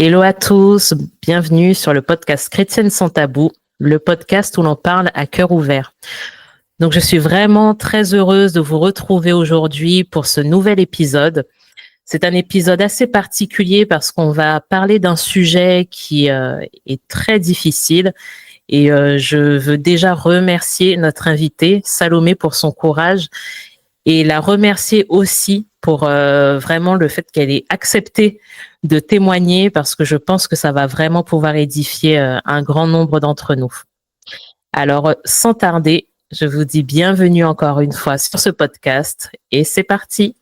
Hello à tous, bienvenue sur le podcast Chrétienne sans tabou, le podcast où l'on parle à cœur ouvert. Donc je suis vraiment très heureuse de vous retrouver aujourd'hui pour ce nouvel épisode. C'est un épisode assez particulier parce qu'on va parler d'un sujet qui est très difficile et je veux déjà remercier notre invitée Salomé pour son courage et la remercier aussi pour vraiment le fait qu'elle ait accepté de témoigner parce que je pense que ça va vraiment pouvoir édifier un grand nombre d'entre nous. Alors, sans tarder, je vous dis bienvenue encore une fois sur ce podcast et c'est parti.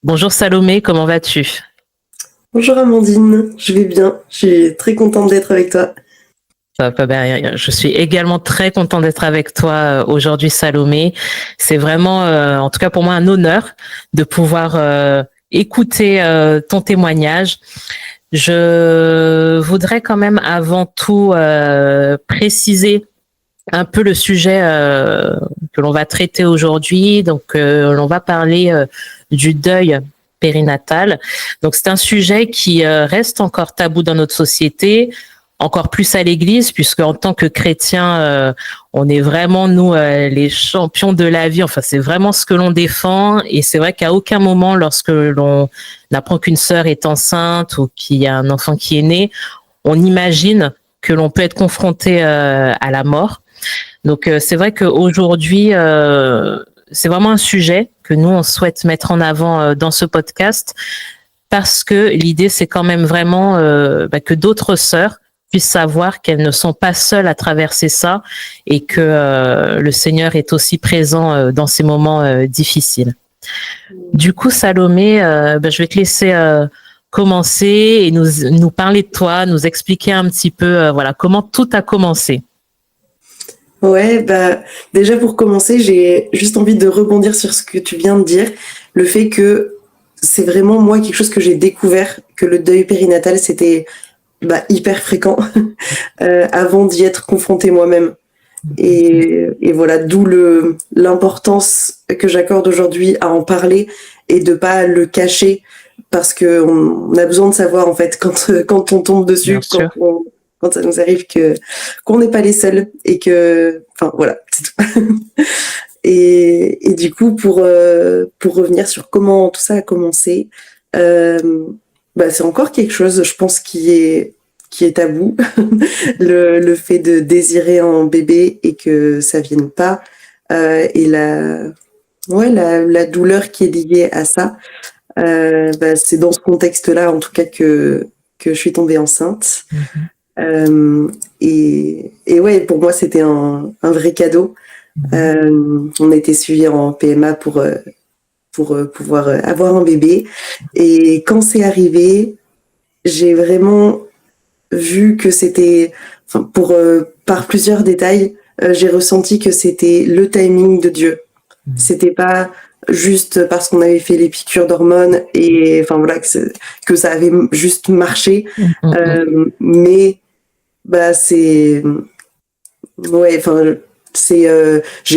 Bonjour Salomé, comment vas-tu? Bonjour Amandine, je vais bien, je suis très contente d'être avec toi. Ça va pas bien. Je suis également très contente d'être avec toi aujourd'hui Salomé. C'est vraiment, en tout cas pour moi, un honneur de pouvoir écouter ton témoignage. Je voudrais quand même avant tout préciser un peu le sujet que l'on va traiter aujourd'hui. Donc, l'on va parler du deuil périnatal. Donc, c'est un sujet qui reste encore tabou dans notre société, encore plus à l'Église, puisque en tant que chrétiens, on est vraiment nous les champions de la vie. Enfin, c'est vraiment ce que l'on défend. Et c'est vrai qu'à aucun moment, lorsque l'on apprend qu'une sœur est enceinte ou qu'il y a un enfant qui est né, on imagine que l'on peut être confronté à la mort. Donc c'est vrai qu'aujourd'hui, c'est vraiment un sujet que nous, on souhaite mettre en avant dans ce podcast parce que l'idée, c'est quand même vraiment que d'autres sœurs puissent savoir qu'elles ne sont pas seules à traverser ça et que le Seigneur est aussi présent dans ces moments difficiles. Du coup, Salomé, je vais te laisser commencer et nous parler de toi, nous expliquer un petit peu comment tout a commencé. Ouais, déjà pour commencer, j'ai juste envie de rebondir sur ce que tu viens de dire, le fait que c'est vraiment moi quelque chose que j'ai découvert, que le deuil périnatal c'était hyper fréquent avant d'y être confrontée moi-même. Et voilà, d'où l'importance que j'accorde aujourd'hui à en parler et de pas le cacher parce que on a besoin de savoir en fait quand on tombe dessus, quand ça nous arrive qu'on n'est pas les seuls et que voilà, c'est tout. Et du coup pour revenir sur comment tout ça a commencé, c'est encore quelque chose, je pense, qui est tabou, le fait de désirer un bébé et que ça vienne pas, et la douleur qui est liée à ça. C'est dans ce contexte-là, en tout cas, que je suis tombée enceinte. Et ouais, pour moi, c'était un vrai cadeau. On a été suivis en PMA pour pouvoir avoir un bébé. Et quand c'est arrivé, j'ai vraiment vu que c'était, par plusieurs détails, j'ai ressenti que c'était le timing de Dieu. C'était pas juste parce qu'on avait fait les piqûres d'hormones et que ça avait juste marché, mais j'ai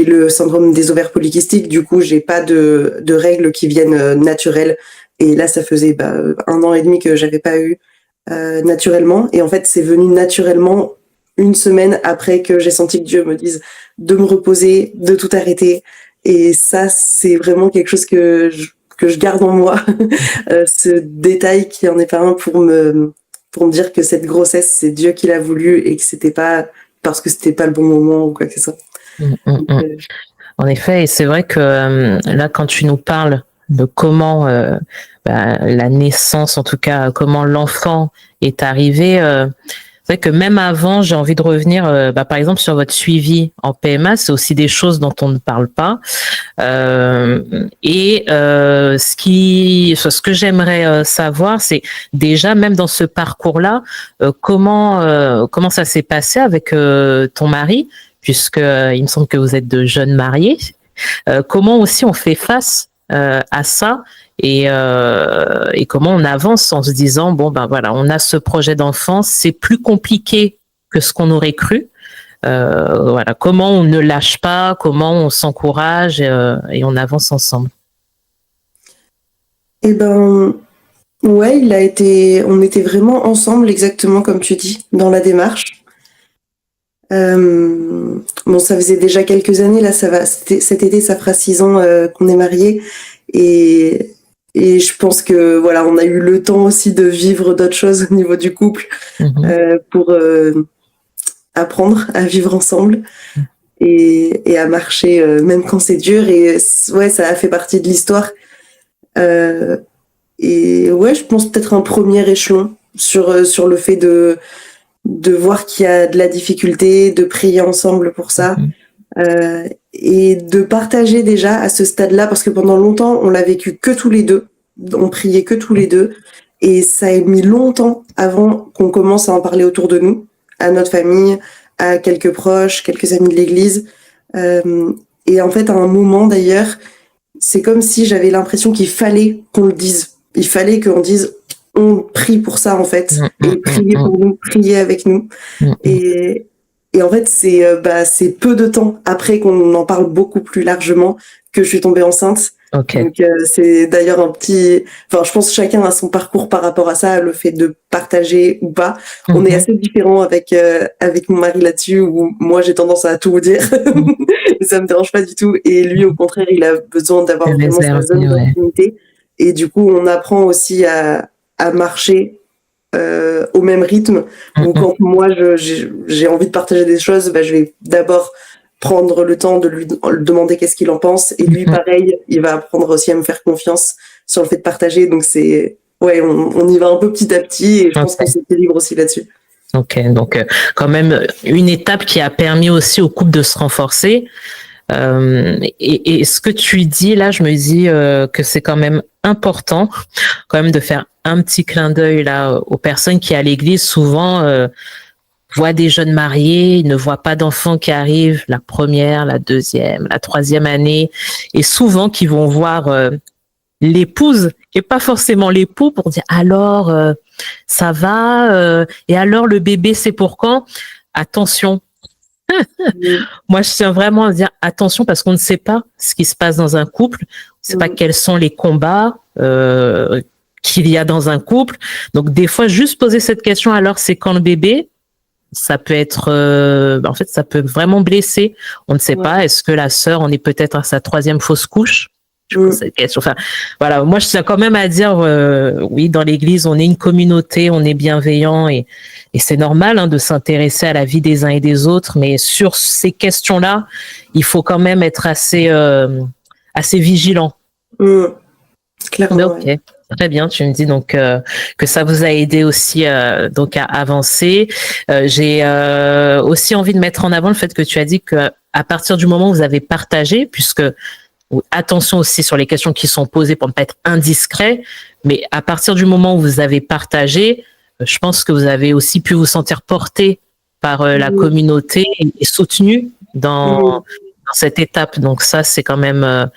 le syndrome des ovaires polykystiques, du coup j'ai pas de règles qui viennent naturelles, et là ça faisait 1 an et demi que j'avais pas eu naturellement, et en fait c'est venu naturellement 1 semaine après que j'ai senti que Dieu me dise de me reposer, de tout arrêter. Et ça, c'est vraiment quelque chose que je garde en moi, ce détail qui en est pas un, pour me dire que cette grossesse, c'est Dieu qui l'a voulu et que c'était pas parce que c'était pas le bon moment ou quoi que ce soit. En effet, et c'est vrai que là, quand tu nous parles de comment la naissance, en tout cas, comment l'enfant est arrivé, c'est vrai que même avant, j'ai envie de revenir, par exemple, sur votre suivi en PMA. C'est aussi des choses dont on ne parle pas. Ce que j'aimerais savoir, c'est déjà, même dans ce parcours-là, comment ça s'est passé avec ton mari, puisque il me semble que vous êtes de jeunes mariés. Comment aussi on fait face à ça et comment on avance en se disant on a ce projet d'enfant, c'est plus compliqué que ce qu'on aurait cru. Voilà, comment on ne lâche pas, comment on s'encourage et on avance ensemble. Eh ben, ouais, on était vraiment ensemble, exactement comme tu dis, dans la démarche. Bon, ça faisait déjà quelques années, là, cet été, ça fera 6 ans qu'on est mariés, et je pense que voilà, on a eu le temps aussi de vivre d'autres choses au niveau du couple, pour apprendre à vivre ensemble et à marcher, même quand c'est dur. Et ouais, ça a fait partie de l'histoire. Et ouais, je pense peut-être un premier échelon sur le fait de voir qu'il y a de la difficulté, de prier ensemble pour ça, et de partager déjà à ce stade-là, parce que pendant longtemps, on l'a vécu que tous les deux, on priait que tous les deux, et ça a mis longtemps avant qu'on commence à en parler autour de nous, à notre famille, à quelques proches, quelques amis de l'église. Et en fait, à un moment d'ailleurs, c'est comme si j'avais l'impression qu'il fallait qu'on le dise. Il fallait qu'on dise, on prie pour ça en fait, et priez pour nous, priez avec nous. Et en fait, c'est peu de temps après qu'on en parle beaucoup plus largement que je suis tombée enceinte. Okay. Donc c'est d'ailleurs enfin, je pense que chacun a son parcours par rapport à ça, le fait de partager ou pas. On est assez différents avec mon mari là-dessus, où moi j'ai tendance à tout vous dire, ça me dérange pas du tout, et lui au contraire il a besoin d'avoir vraiment sa zone d'intimité, et du coup on apprend aussi à marcher au même rythme, où quand moi j'ai envie de partager des choses, je vais d'abord prendre le temps de lui demander qu'est-ce qu'il en pense, et lui pareil, il va apprendre aussi à me faire confiance sur le fait de partager. Donc c'est on y va un peu petit à petit, et je pense qu'on s'équilibre aussi là-dessus. Ok, donc quand même une étape qui a permis aussi au couple de se renforcer. Et ce que tu dis là, je me dis que c'est quand même important quand même de faire un petit clin d'œil là aux personnes qui à l'église souvent voient des jeunes mariés, ils ne voient pas d'enfants qui arrivent la première, la deuxième, la troisième année, et souvent qui vont voir l'épouse et pas forcément l'époux pour dire alors ça va et alors le bébé c'est pour quand? Attention. Moi, je tiens vraiment à dire attention, parce qu'on ne sait pas ce qui se passe dans un couple, on ne sait pas quels sont les combats qu'il y a dans un couple. Donc, des fois, juste poser cette question, alors c'est quand le bébé? Ça peut être, en fait, ça peut vraiment blesser. On ne sait pas. Est-ce que la sœur en est peut-être à sa 3e fausse couche? Je pose cette question. Enfin, voilà. Moi, je tiens quand même à dire, oui, dans l'église, on est une communauté, on est bienveillant, et c'est normal de s'intéresser à la vie des uns et des autres. Mais sur ces questions-là, il faut quand même être assez vigilant. Clairement. Ok. Ouais. Très bien, tu me dis donc que ça vous a aidé aussi donc à avancer. J'ai aussi envie de mettre en avant le fait que tu as dit que à partir du moment où vous avez partagé, puisque attention aussi sur les questions qui sont posées pour ne pas être indiscret, mais à partir du moment où vous avez partagé, je pense que vous avez aussi pu vous sentir porté par la communauté et soutenu dans cette étape. Donc ça, c'est quand même,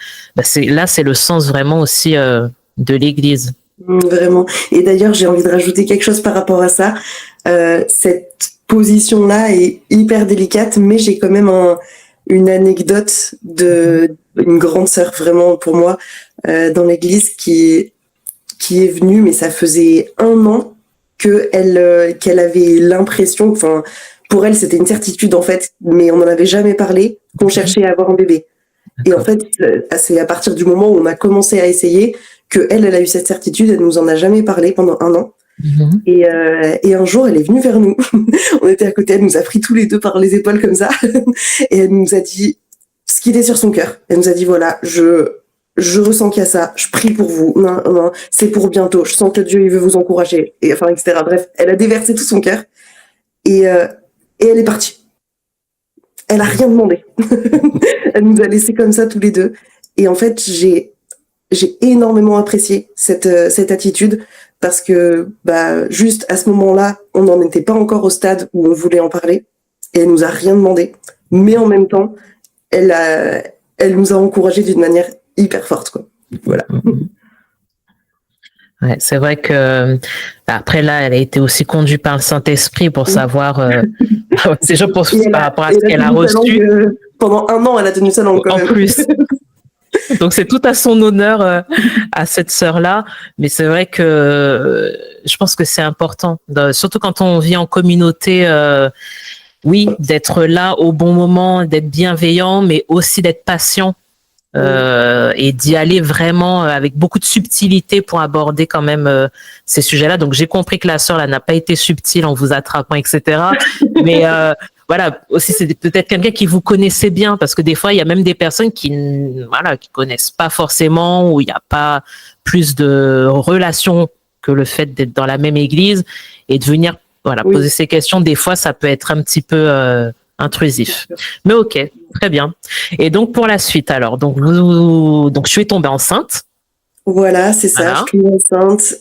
c'est le sens vraiment aussi de l'église. Vraiment. Et d'ailleurs, j'ai envie de rajouter quelque chose par rapport à ça. Cette position-là est hyper délicate, mais j'ai quand même une anecdote d'une grande sœur, vraiment pour moi, dans l'église, qui est venue, mais ça faisait 1 an qu'elle avait l'impression, enfin, pour elle, c'était une certitude en fait, mais on n'en avait jamais parlé, qu'on cherchait à avoir un bébé. Et en fait, c'est à partir du moment où on a commencé à essayer qu'elle a eu cette certitude. Elle nous en a jamais parlé pendant 1 an. Et un jour, elle est venue vers nous. On était à côté, elle nous a pris tous les deux par les épaules comme ça. Et elle nous a dit ce qui était sur son cœur. Elle nous a dit, voilà, je ressens qu'il y a ça, je prie pour vous. Non, c'est pour bientôt. Je sens que Dieu, il veut vous encourager. Et enfin, etc. Bref, elle a déversé tout son cœur. Et elle est partie. Elle a rien demandé. Elle nous a laissés comme ça tous les deux. Et en fait, j'ai énormément apprécié cette attitude, parce que juste à ce moment-là, on n'en était pas encore au stade où on voulait en parler, et elle nous a rien demandé. Mais en même temps, elle nous a encouragés d'une manière hyper forte, quoi. Voilà. Ouais, c'est vrai que après là, elle a été aussi conduite par le Saint-Esprit pour savoir C'est je pense par rapport à et ce elle a qu'elle a tenu sa reçu. langue, pendant 1 an, elle a tenu sa langue quand En même. plus. Donc c'est tout à son honneur à cette sœur-là, mais c'est vrai que je pense que c'est important, surtout quand on vit en communauté, oui, d'être là au bon moment, d'être bienveillant, mais aussi d'être patient et d'y aller vraiment avec beaucoup de subtilité pour aborder quand même ces sujets-là. Donc j'ai compris que la sœur là n'a pas été subtile en vous attrapant, etc. Mais voilà, aussi c'est peut-être quelqu'un qui vous connaissait bien, parce que des fois il y a même des personnes qui connaissent pas forcément, où il n'y a pas plus de relations que le fait d'être dans la même église et de venir poser ces questions. Des fois ça peut être un petit peu intrusif. Mais ok, très bien. Et donc pour la suite alors, donc je suis tombée enceinte. Voilà, c'est ça, je suis tombée enceinte.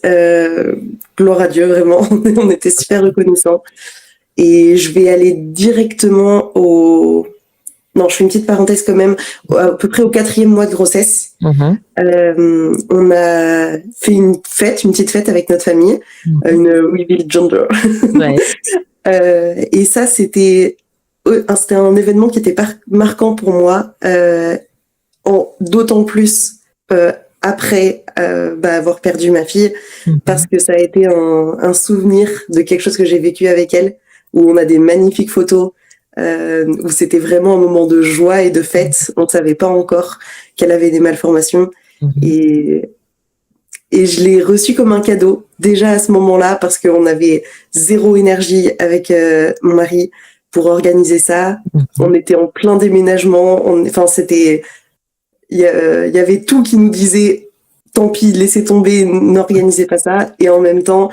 Gloire à Dieu, vraiment, on était super reconnaissants. Et je vais aller directement Non, je fais une petite parenthèse quand même. À peu près au 4e mois de grossesse, on a fait une petite fête avec notre famille, une Reveal Gender. Ouais. Et ça, c'était un événement qui était marquant pour moi, d'autant plus après avoir perdu ma fille, parce que ça a été un souvenir de quelque chose que j'ai vécu avec elle, où on a des magnifiques photos, où c'était vraiment un moment de joie et de fête. On ne savait pas encore qu'elle avait des malformations. Et je l'ai reçu comme un cadeau, déjà à ce moment-là, parce qu'on avait zéro énergie avec mon mari pour organiser ça. On était en plein déménagement. Il y avait tout qui nous disait tant pis, laissez tomber, n'organisez pas ça. Et en même temps,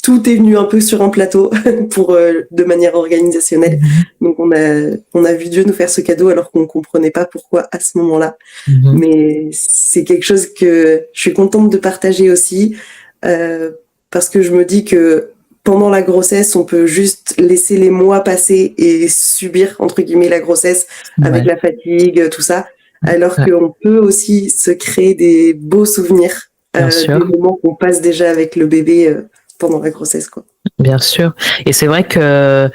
tout est venu un peu sur un plateau de manière organisationnelle. Donc on a vu Dieu nous faire ce cadeau alors qu'on comprenait pas pourquoi à ce moment-là. Mais c'est quelque chose que je suis contente de partager aussi, parce que je me dis que pendant la grossesse, on peut juste laisser les mois passer et subir, entre guillemets, la grossesse avec la fatigue, tout ça, alors qu'on peut aussi se créer des beaux souvenirs, des moments qu'on passe déjà avec le bébé pendant la grossesse, quoi. Bien sûr. Et c'est vrai que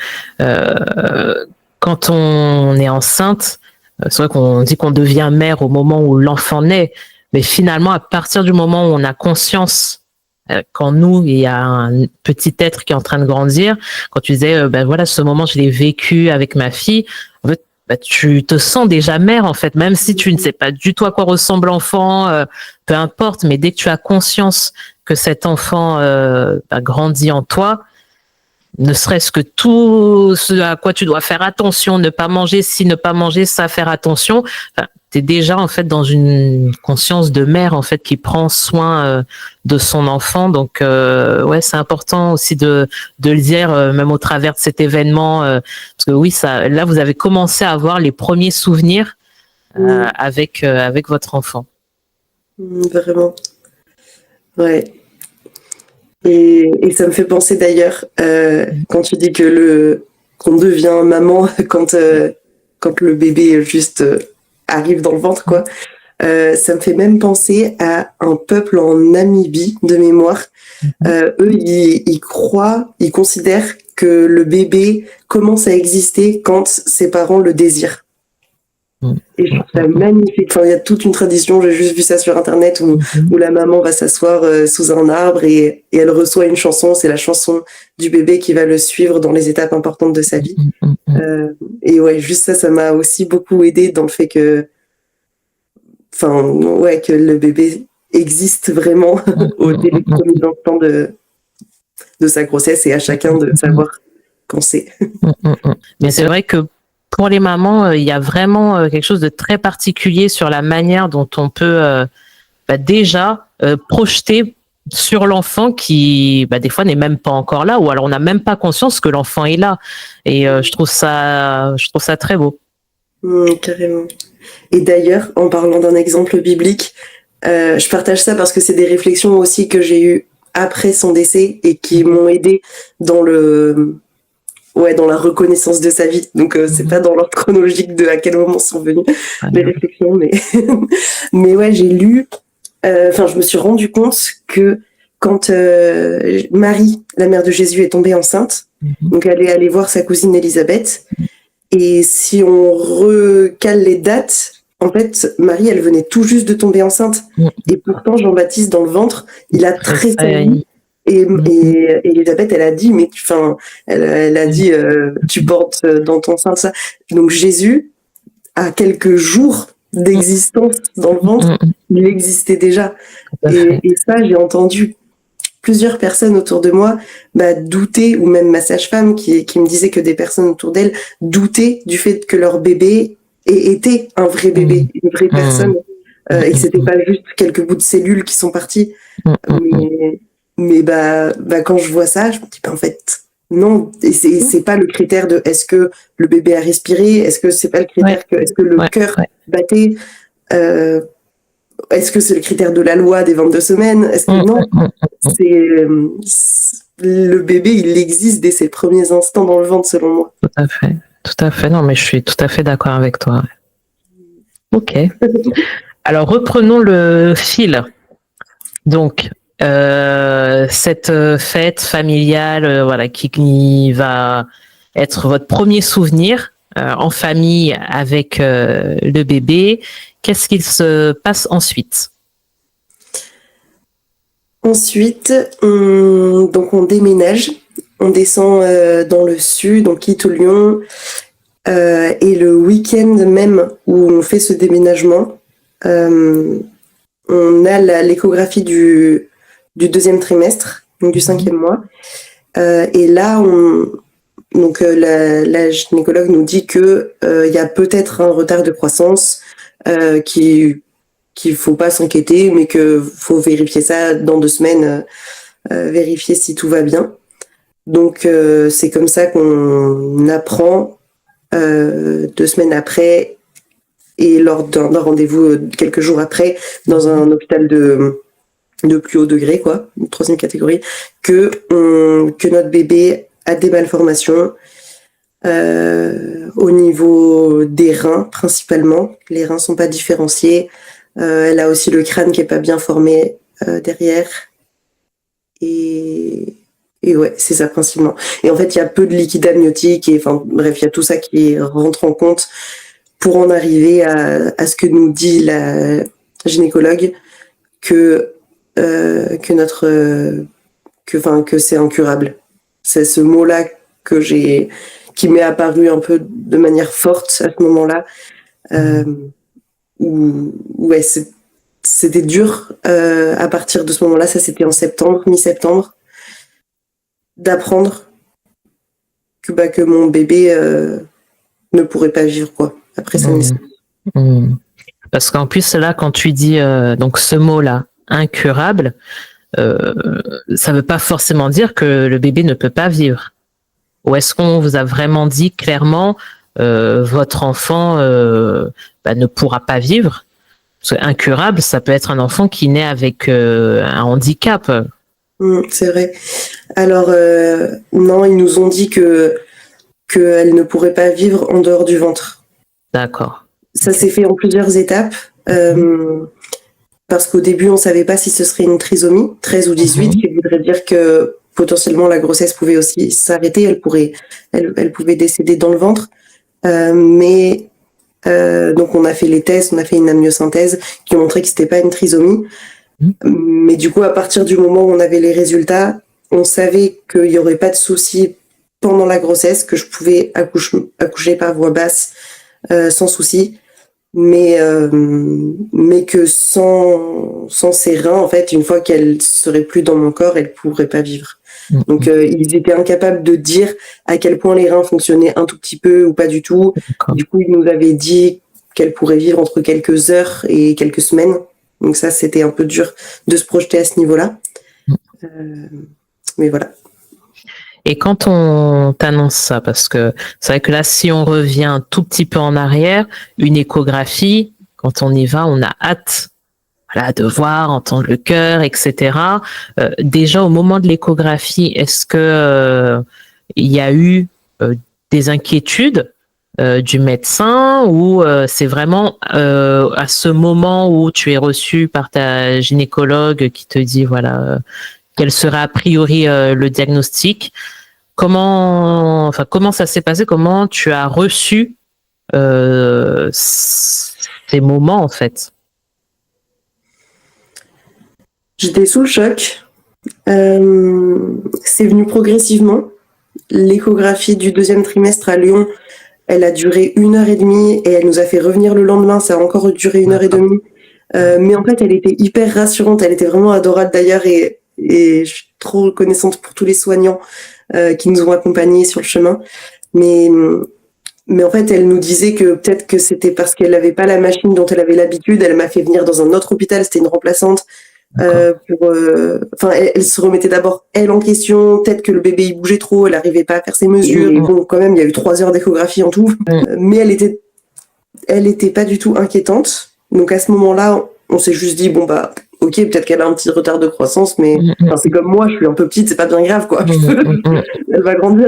quand on est enceinte, c'est vrai qu'on dit qu'on devient mère au moment où l'enfant naît, mais finalement, à partir du moment où on a conscience qu'en nous, il y a un petit être qui est en train de grandir, quand tu disais, ce moment, je l'ai vécu avec ma fille, en fait, tu te sens déjà mère, en fait, même si tu ne sais pas du tout à quoi ressemble l'enfant, peu importe, mais dès que tu as conscience que cet enfant grandit en toi, ne serait-ce que tout ce à quoi tu dois faire attention, ne pas manger ci, ne pas manger ça, faire attention, tu es déjà en fait dans une conscience de mère en fait qui prend soin de son enfant. Donc c'est important aussi de le dire, même au travers de cet événement, parce que oui, là vous avez commencé à avoir les premiers souvenirs avec votre enfant. Vraiment. Ouais. Et ça me fait penser d'ailleurs, quand tu dis qu'on devient maman quand le bébé juste arrive dans le ventre, quoi. Ça me fait même penser à un peuple en Namibie de mémoire. Eux, ils considèrent que le bébé commence à exister quand ses parents le désirent. Et je trouve ça magnifique. Enfin, il y a toute une tradition, j'ai juste vu ça sur internet, où la maman va s'asseoir sous un arbre et elle reçoit une chanson, c'est la chanson du bébé qui va le suivre dans les étapes importantes de sa vie. Et ouais, juste ça m'a aussi beaucoup aidé dans le fait que le bébé existe vraiment au début des instants de sa grossesse, et à chacun de savoir quand c'est. Mais c'est vrai que pour les mamans, il y a vraiment quelque chose de très particulier sur la manière dont on peut déjà projeter sur l'enfant qui, des fois, n'est même pas encore là, ou alors on n'a même pas conscience que l'enfant est là. Et je trouve ça très beau. Carrément. Et d'ailleurs, en parlant d'un exemple biblique, je partage ça parce que c'est des réflexions aussi que j'ai eues après son décès et qui m'ont aidé dans la reconnaissance de sa vie. Donc c'est pas dans l'ordre chronologique de à quel moment sont venues les réflexions, mais mais ouais, j'ai lu, je me suis rendu compte que quand Marie, la mère de Jésus, est tombée enceinte, donc elle est allée voir sa cousine Élisabeth. Et si on recale les dates, en fait, Marie, elle venait tout juste de tomber enceinte. Et pourtant, Jean-Baptiste, dans le ventre, il a tressailli. Et Élisabeth, elle a dit, mais elle a dit, tu portes dans ton sein ça. Donc Jésus, à quelques jours d'existence dans le ventre, il existait déjà. Et ça, j'ai entendu plusieurs personnes autour de moi douter, ou même ma sage-femme qui me disait que des personnes autour d'elle doutaient du fait que leur bébé était un vrai bébé, une vraie personne, et que c'était pas juste quelques bouts de cellules qui sont partis. Mais quand je vois ça, je me dis en fait non, et c'est pas le critère de est-ce que le bébé a respiré, est-ce que c'est pas le critère que est-ce que le cœur battait, est-ce que c'est le critère de la loi des 22 semaines? Est-ce que non? C'est le bébé, il existe dès ses premiers instants dans le ventre, selon moi. Tout à fait. Non, mais je suis tout à fait d'accord avec toi. Ok. Alors, reprenons le fil. Donc, cette fête familiale, qui va être votre premier souvenir en famille avec le bébé. Qu'est-ce qu'il se passe ensuite? Ensuite, on déménage, on descend dans le sud, on quitte Lyon, et le week-end même où on fait ce déménagement, on a l'échographie du deuxième trimestre, donc du 5e mois, et là, la gynécologue nous dit que y a peut-être un retard de croissance, qu'il faut pas s'inquiéter, mais que faut vérifier ça dans 2 semaines, vérifier si tout va bien. Donc c'est comme ça qu'on apprend 2 semaines après, et lors d'un rendez-vous quelques jours après, dans un hôpital de plus haut degré, quoi, 3e catégorie, que notre bébé a des malformations au niveau des reins principalement. Les reins sont pas différenciés. Elle a aussi le crâne qui est pas bien formé derrière. Et ouais, c'est ça principalement. Et en fait, il y a peu de liquide amniotique, et bref, il y a tout ça qui rentre en compte pour en arriver à ce que nous dit la gynécologue, que c'est incurable. C'est ce mot-là qui m'est apparu un peu de manière forte à ce moment-là. Ouais, c'était dur à partir de ce moment-là. Ça, c'était en septembre, mi-septembre, d'apprendre que mon bébé ne pourrait pas vivre, quoi, après sa naissance. Parce qu'en plus, là, quand tu dis donc ce mot-là, incurable, ça veut pas forcément dire que le bébé ne peut pas vivre. Ou est-ce qu'on vous a vraiment dit clairement votre enfant ne pourra pas vivre? Parce que incurable, ça peut être un enfant qui naît avec un handicap. C'est vrai. Alors non, ils nous ont dit qu'elle ne pourrait pas vivre en dehors du ventre. D'accord. Ça s'est fait en plusieurs étapes. Parce qu'au début, on ne savait pas si ce serait une trisomie 13 ou 18, qui voudrait dire que potentiellement la grossesse pouvait aussi s'arrêter, elle pouvait décéder dans le ventre. Donc on a fait les tests, on a fait une amniosynthèse qui montrait que c'était pas une trisomie. Mais du coup, à partir du moment où on avait les résultats, on savait qu'il y aurait pas de souci pendant la grossesse, que je pouvais accoucher par voie basse sans souci. Mais que sans ses reins, en fait, une fois qu'elle serait plus dans mon corps, elle pourrait pas vivre. Donc ils étaient incapables de dire à quel point les reins fonctionnaient un tout petit peu ou pas du tout. Du coup, ils nous avaient dit qu'elle pourrait vivre entre quelques heures et quelques semaines. Donc ça, c'était un peu dur de se projeter à ce niveau-là. Mais voilà. Et quand on t'annonce ça, parce que c'est vrai que là, si on revient un tout petit peu en arrière, une échographie, quand on y va, on a hâte de voir, entendre le cœur, etc. Déjà, au moment de l'échographie, est-ce que il y a eu des inquiétudes du médecin, ou c'est vraiment à ce moment où tu es reçu par ta gynécologue qui te dit, voilà, quel serait a priori le diagnostic. Comment ça s'est passé? Comment tu as reçu ces moments en fait? J'étais sous le choc. C'est venu progressivement. L'échographie du 2e trimestre à Lyon, elle a duré 1h30 et elle nous a fait revenir le lendemain. Ça a encore duré 1h30. Mais en fait, elle était hyper rassurante. Elle était vraiment adorable d'ailleurs et je suis trop reconnaissante pour tous les soignants qui nous ont accompagnés sur le chemin. Mais en fait, elle nous disait que peut-être que c'était parce qu'elle n'avait pas la machine dont elle avait l'habitude. Elle m'a fait venir dans un autre hôpital. C'était une remplaçante. Elle se remettait d'abord elle en question, peut-être que le bébé il bougeait trop, elle n'arrivait pas à faire ses mesures. Et bon, quand même, il y a eu 3 heures d'échographie en tout, mais elle était pas du tout inquiétante. Donc à ce moment-là, on s'est juste dit bon bah ok, peut-être qu'elle a un petit retard de croissance, mais c'est comme moi, je suis un peu petite, c'est pas bien grave quoi. Elle va grandir.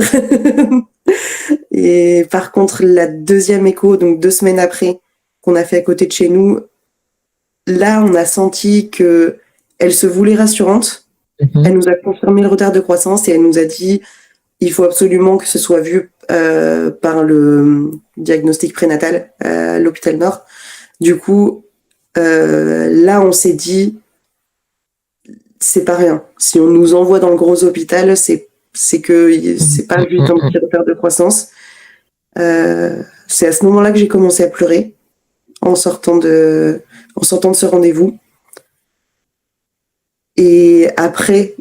Et par contre, la 2e écho, donc 2 semaines après, qu'on a fait à côté de chez nous, là, on a senti que elle se voulait rassurante. Elle nous a confirmé le retard de croissance et elle nous a dit il faut absolument que ce soit vu par le diagnostic prénatal à l'hôpital Nord. Du coup, là, on s'est dit c'est pas rien. Si on nous envoie dans le gros hôpital, c'est que c'est pas juste un petit retard de croissance. C'est à ce moment-là que j'ai commencé à pleurer en sortant de ce rendez-vous. Et après,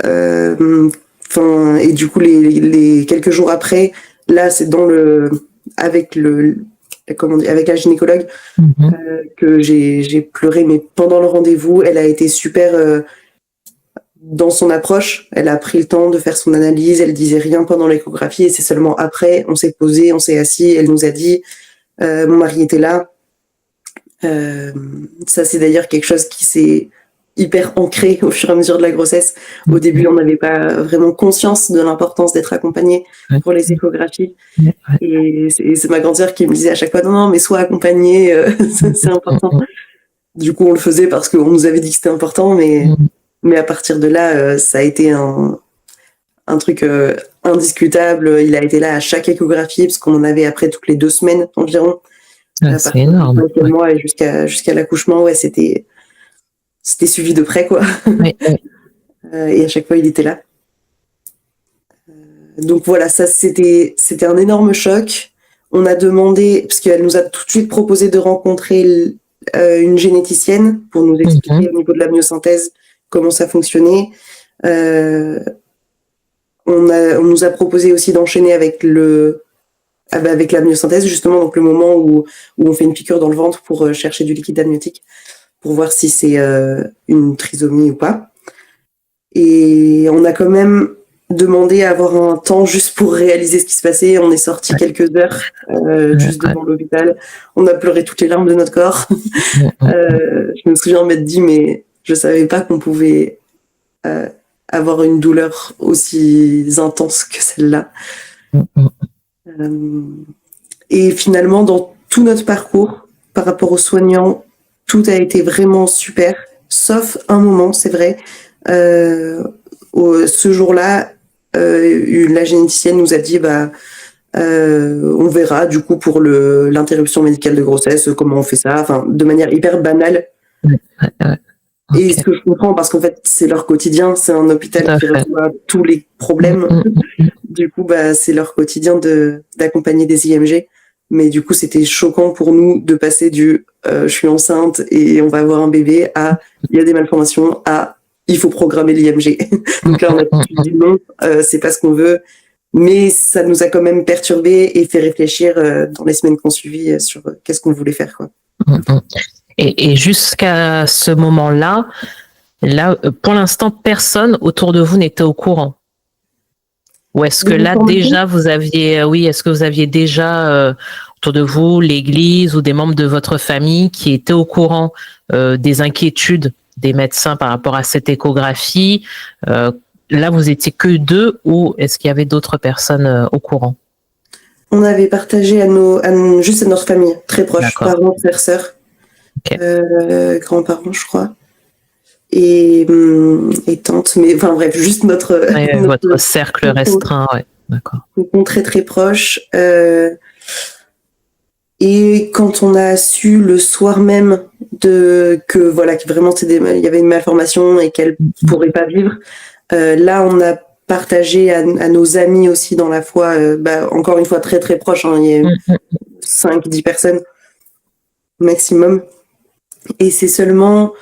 et du coup les quelques jours après, là c'est avec la gynécologue que j'ai pleuré, mais pendant le rendez-vous, elle a été super dans son approche. Elle a pris le temps de faire son analyse, elle disait rien pendant l'échographie et c'est seulement après, on s'est posé, on s'est assis, elle nous a dit mon mari était là. Ça c'est d'ailleurs quelque chose qui s'est hyper ancré au fur et à mesure de la grossesse. Au début, on n'avait pas vraiment conscience de l'importance d'être accompagné pour les échographies. Et c'est ma grande sœur qui me disait à chaque fois non, mais sois accompagné, c'est important. Du coup, on le faisait parce qu'on nous avait dit que c'était important, mais à partir de là, ça a été un truc indiscutable. Il a été là à chaque échographie parce qu'on en avait après toutes les 2 semaines environ. C'est énorme. Mois et jusqu'à l'accouchement, ouais, c'était suivi de près, quoi. Et à chaque fois, il était là. Donc voilà, ça, c'était un énorme choc. On a demandé, parce qu'elle nous a tout de suite proposé de rencontrer une généticienne pour nous expliquer au niveau de la myosynthèse comment ça fonctionnait. On nous a proposé aussi d'enchaîner avec la myosynthèse, justement, donc le moment où on fait une piqûre dans le ventre pour chercher du liquide amniotique, pour voir si c'est une trisomie ou pas. Et on a quand même demandé à avoir un temps juste pour réaliser ce qui se passait. On est sorti quelques heures juste devant l'hôpital. On a pleuré toutes les larmes de notre corps. Je me souviens m'être dit, mais je savais pas qu'on pouvait avoir une douleur aussi intense que celle-là. Et finalement, dans tout notre parcours, par rapport aux soignants, tout a été vraiment super, sauf un moment, c'est vrai. Ce jour-là, la généticienne nous a dit on verra du coup pour l'interruption médicale de grossesse, comment on fait ça, enfin de manière hyper banale. Et ce que je comprends, parce qu'en fait c'est leur quotidien, c'est un hôpital qui reçoit tous les problèmes. Du coup, c'est leur quotidien d'accompagner des IMG. Mais du coup, c'était choquant pour nous de passer du je suis enceinte et on va avoir un bébé à il y a des malformations à il faut programmer l'IMG. Donc là, on a tout dit non, c'est pas ce qu'on veut. Mais ça nous a quand même perturbés et fait réfléchir dans les semaines qu'on suivit sur qu'est-ce qu'on voulait faire, quoi. Et jusqu'à ce moment-là, pour l'instant, personne autour de vous n'était au courant. Ou est-ce que là déjà vous aviez, est-ce que vous aviez déjà autour de vous l'église ou des membres de votre famille qui étaient au courant des inquiétudes des médecins par rapport à cette échographie? Là, vous étiez que 2 ou est-ce qu'il y avait d'autres personnes au courant? On avait partagé juste à notre famille, très proche, parents, frères, sœurs, grands-parents, je crois. et tante, mais enfin bref, juste notre votre cercle restreint, ouais, d'accord. Très très proche. Et quand on a su le soir même que vraiment il y avait une malformation et qu'elle pourrait pas vivre, là on a partagé à nos amis aussi dans la foi, encore une fois très très proche, hein, il y a 5-10 personnes maximum. Et c'est seulement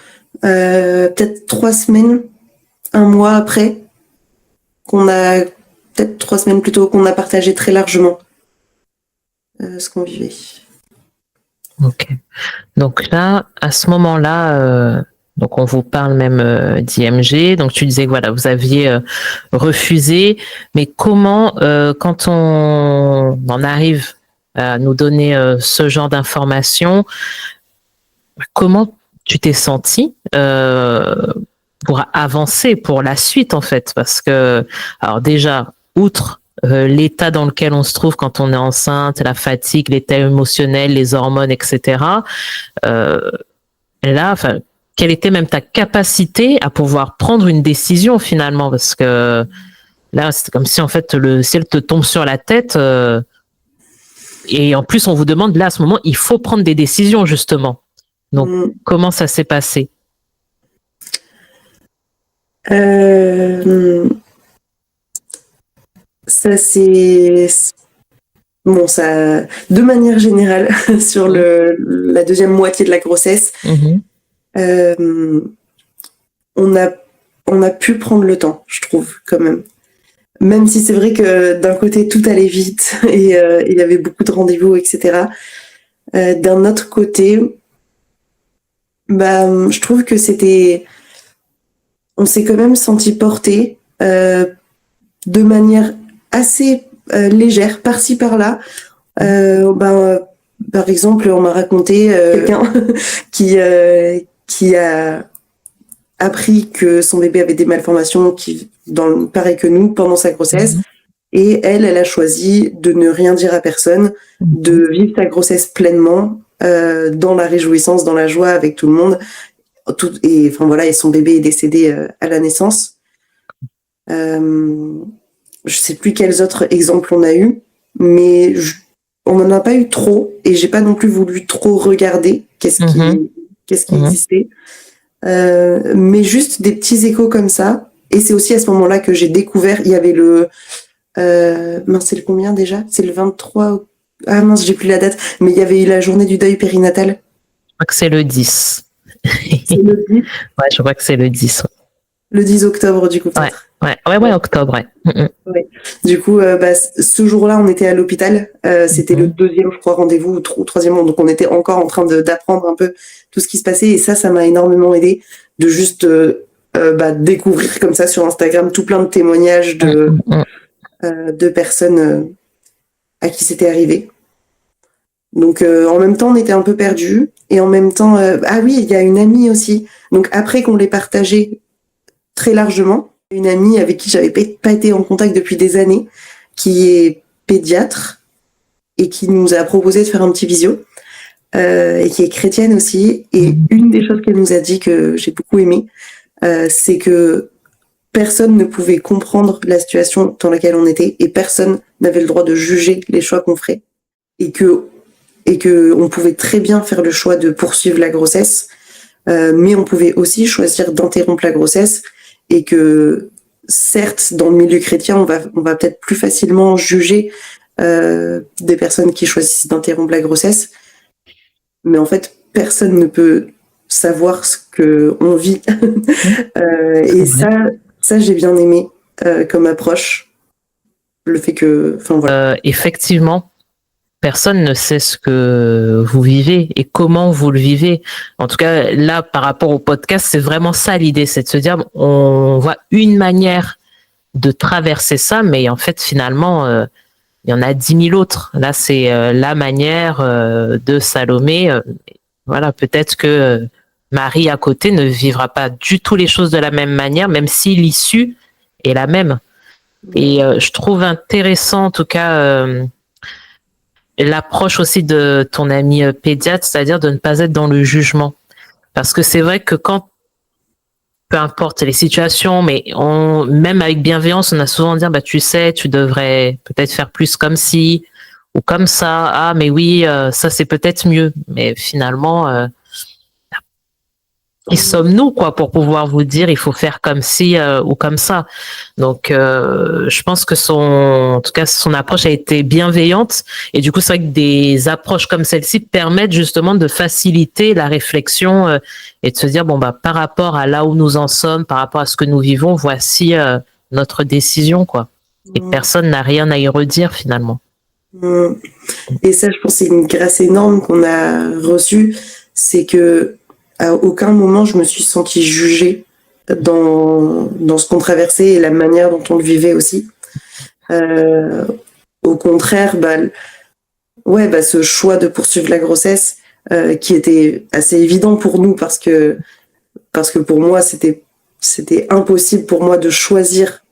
peut-être 3 semaines, un mois après, peut-être 3 semaines plus tôt, qu'on a partagé très largement ce qu'on vivait. Ok. Donc là, à ce moment-là, donc on vous parle même d'IMG. Donc tu disais que voilà, vous aviez refusé, mais comment, quand on en arrive à nous donner ce genre d'informations, comment tu t'es senti pour avancer pour la suite en fait? Parce que, alors déjà, outre l'état dans lequel on se trouve quand on est enceinte, la fatigue, l'état émotionnel, les hormones, etc. Là, enfin, quelle était même ta capacité à pouvoir prendre une décision finalement? Parce que là, c'est comme si en fait le ciel te tombe sur la tête. Et en plus, on vous demande là à ce moment, il faut prendre des décisions justement. Donc, comment ça s'est passé? Ça c'est ça de manière générale sur la deuxième moitié de la grossesse, on a pu prendre le temps, je trouve, quand même. Même si c'est vrai que d'un côté tout allait vite et il y avait beaucoup de rendez-vous, etc. D'un autre côté, je trouve que on s'est quand même senti porté de manière assez légère, par-ci par-là. Par exemple, on m'a raconté quelqu'un qui a appris que son bébé avait des malformations pareil que nous pendant sa grossesse. Et elle a choisi de ne rien dire à personne, de vivre sa grossesse pleinement, dans la réjouissance, dans la joie avec tout le monde. Et son bébé est décédé à la naissance. Je sais plus quels autres exemples on a eu, mais on n'en a pas eu trop, et j'ai pas non plus voulu trop regarder qu'est-ce qui existait. Mais juste des petits échos comme ça. Et c'est aussi à ce moment-là que j'ai découvert, il y avait c'est le combien déjà? C'est le 23. Ah mince, j'ai plus la date. Mais il y avait eu la journée du deuil périnatal. Je crois que c'est le 10. C'est le 10? Ouais, je crois que c'est le 10. Le 10 octobre, du coup, peut-être. Ouais, octobre, ouais. Ouais. Du coup, ce jour-là, on était à l'hôpital. C'était le deuxième, je crois, rendez-vous, ou troisième. Donc, on était encore en train d'apprendre un peu tout ce qui se passait. Et ça m'a énormément aidé de juste découvrir comme ça sur Instagram tout plein de témoignages de personnes à qui c'était arrivé. Donc, en même temps, on était un peu perdus. Et en même temps, ah oui, il y a une amie aussi. Donc, après qu'on l'ait partagé très largement, une amie avec qui j'avais pas été en contact depuis des années, qui est pédiatre et qui nous a proposé de faire un petit visio, et qui est chrétienne aussi. Et une des choses qu'elle nous a dit que j'ai beaucoup aimé, c'est que personne ne pouvait comprendre la situation dans laquelle on était et personne n'avait le droit de juger les choix qu'on ferait, et que on pouvait très bien faire le choix de poursuivre la grossesse, mais on pouvait aussi choisir d'interrompre la grossesse, et que certes, dans le milieu chrétien, on va peut-être plus facilement juger des personnes qui choisissent d'interrompre la grossesse, mais en fait, personne ne peut savoir ce qu'on vit. Et ça, j'ai bien aimé comme approche, le fait que... effectivement, personne ne sait ce que vous vivez et comment vous le vivez. En tout cas, là, par rapport au podcast, c'est vraiment ça l'idée, c'est de se dire, on voit une manière de traverser ça, mais en fait, finalement, il y en a 10 000 autres. Là, c'est la manière de Salomé. Voilà, peut-être que Marie à côté ne vivra pas du tout les choses de la même manière, même si l'issue est la même. Et je trouve intéressant, en tout cas, l'approche aussi de ton ami pédiatre, c'est-à-dire de ne pas être dans le jugement. Parce que c'est vrai que quand peu importe les situations, mais même avec bienveillance, on a souvent dit, bah, tu sais, tu devrais peut-être faire plus comme ci ou comme ça. Ah, mais oui, ça c'est peut-être mieux. Mais finalement, qui sommes-nous, quoi, pour pouvoir vous dire, il faut faire comme ci ou comme ça. Donc, je pense que en tout cas, son approche a été bienveillante. Et du coup, c'est vrai que des approches comme celle-ci permettent justement de faciliter la réflexion et de se dire, bon, bah, par rapport à là où nous en sommes, par rapport à ce que nous vivons, voici notre décision, quoi. Et personne n'a rien à y redire, finalement. Et ça, je pense, c'est une grâce énorme qu'on a reçue. C'est que à aucun moment je me suis sentie jugée dans ce qu'on traversait et la manière dont on le vivait aussi. Au contraire, ce choix de poursuivre la grossesse qui était assez évident pour nous parce que pour moi c'était impossible pour moi de choisir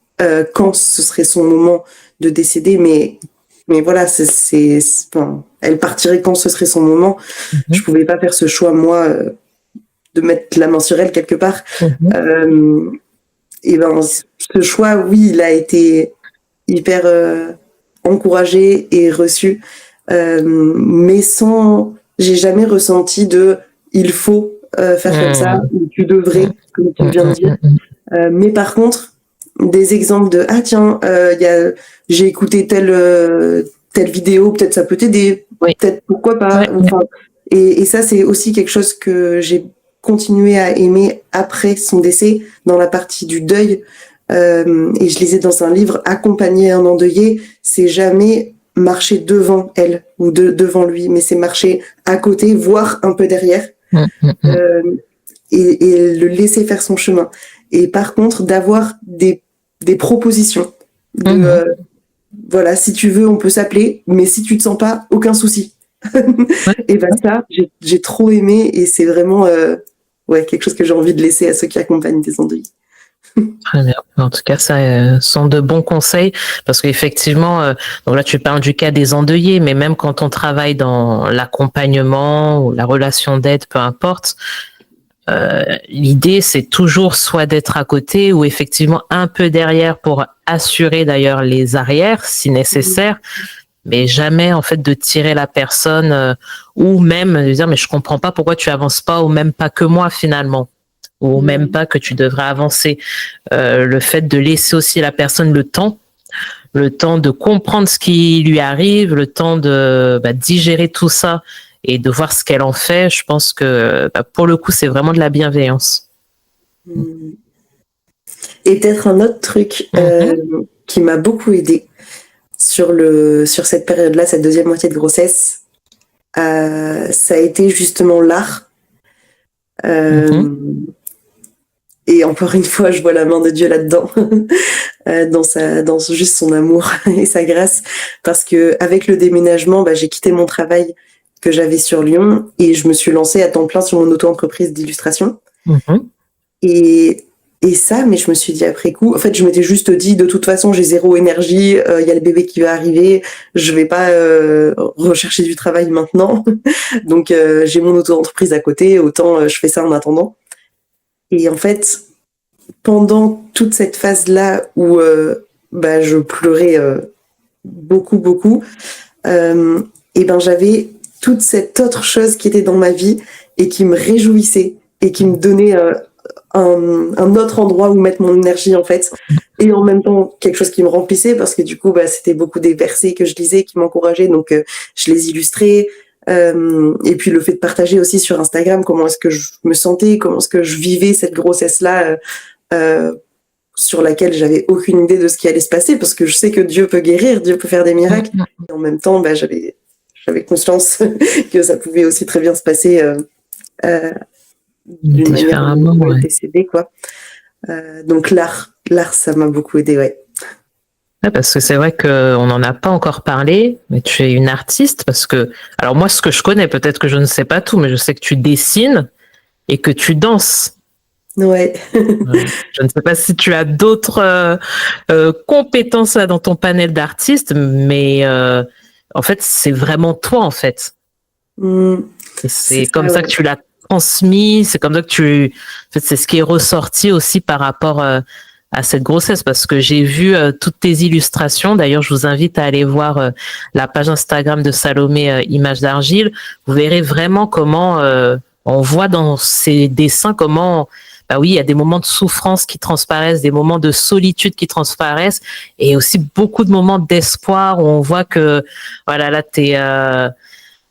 quand ce serait son moment de décéder, mais voilà, elle partirait quand ce serait son moment. Je pouvais pas faire ce choix moi de mettre la main sur elle quelque part. Et ce choix, oui, il a été hyper encouragé et reçu, mais j'ai jamais ressenti de il faut faire comme ça ou tu devrais, comme tu viens de dire. Mais par contre, des exemples de tiens, j'ai écouté telle vidéo, peut-être ça peut t'aider, peut-être pourquoi pas. Et ça c'est aussi quelque chose que j'ai continué à aimer après son décès, dans la partie du deuil. Et je lisais dans un livre, accompagner un endeuillé, c'est jamais marcher devant elle ou devant lui, mais c'est marcher à côté, voire un peu derrière, et le laisser faire son chemin. Et par contre, d'avoir des propositions. Voilà, si tu veux, on peut s'appeler, mais si tu te sens pas, aucun souci. Et ça, j'ai trop aimé, et c'est vraiment quelque chose que j'ai envie de laisser à ceux qui accompagnent des endeuillés. Très bien. En tout cas, ça sont de bons conseils parce qu'effectivement, donc là tu parles du cas des endeuillés, mais même quand on travaille dans l'accompagnement ou la relation d'aide, peu importe, l'idée c'est toujours soit d'être à côté ou effectivement un peu derrière pour assurer d'ailleurs les arrières si nécessaire, mais jamais en fait de tirer la personne ou même de dire mais je comprends pas pourquoi tu avances pas ou même pas que moi finalement. Ou même pas que tu devrais avancer. Le fait de laisser aussi la personne le temps de comprendre ce qui lui arrive, le temps de digérer tout ça et de voir ce qu'elle en fait, je pense que pour le coup, c'est vraiment de la bienveillance. Et peut-être un autre truc qui m'a beaucoup aidée sur cette période-là, cette deuxième moitié de grossesse, ça a été justement l'art. Et encore une fois, je vois la main de Dieu là-dedans, dans juste son amour et sa grâce, parce que avec le déménagement, j'ai quitté mon travail que j'avais sur Lyon et je me suis lancée à temps plein sur mon auto-entreprise d'illustration. Et ça, mais je me suis dit après coup, en fait, je m'étais juste dit, de toute façon, j'ai zéro énergie, y a le bébé qui va arriver, je vais pas rechercher du travail maintenant, donc j'ai mon auto-entreprise à côté, autant je fais ça en attendant. Et en fait, pendant toute cette phase-là où je pleurais beaucoup, j'avais toute cette autre chose qui était dans ma vie et qui me réjouissait et qui me donnait un autre endroit où mettre mon énergie en fait, et en même temps quelque chose qui me remplissait parce que du coup c'était beaucoup des versets que je lisais qui m'encourageaient, donc je les illustrais. Et puis le fait de partager aussi sur Instagram comment est-ce que je me sentais, comment est-ce que je vivais cette grossesse-là, sur laquelle j'avais aucune idée de ce qui allait se passer, parce que je sais que Dieu peut guérir, Dieu peut faire des miracles, et en même temps j'avais conscience que ça pouvait aussi très bien se passer d'une manière où elle était décédée, quoi. Donc l'art ça m'a beaucoup aidé, ouais. Parce que c'est vrai qu'on n'en a pas encore parlé, mais tu es une artiste parce que, alors moi, ce que je connais, peut-être que je ne sais pas tout, mais je sais que tu dessines et que tu danses. Ouais. Je ne sais pas si tu as d'autres compétences là dans ton panel d'artistes, mais en fait, c'est vraiment toi, en fait. C'est comme ça que tu l'as transmis, c'est comme ça que en fait, c'est ce qui est ressorti aussi par rapport à cette grossesse, parce que j'ai vu toutes tes illustrations. D'ailleurs, je vous invite à aller voir la page Instagram de Salomé Images d'Argile. Vous verrez vraiment comment on voit dans ces dessins comment, bah oui, il y a des moments de souffrance qui transparaissent, des moments de solitude qui transparaissent, et aussi beaucoup de moments d'espoir où on voit que, voilà, là, t'es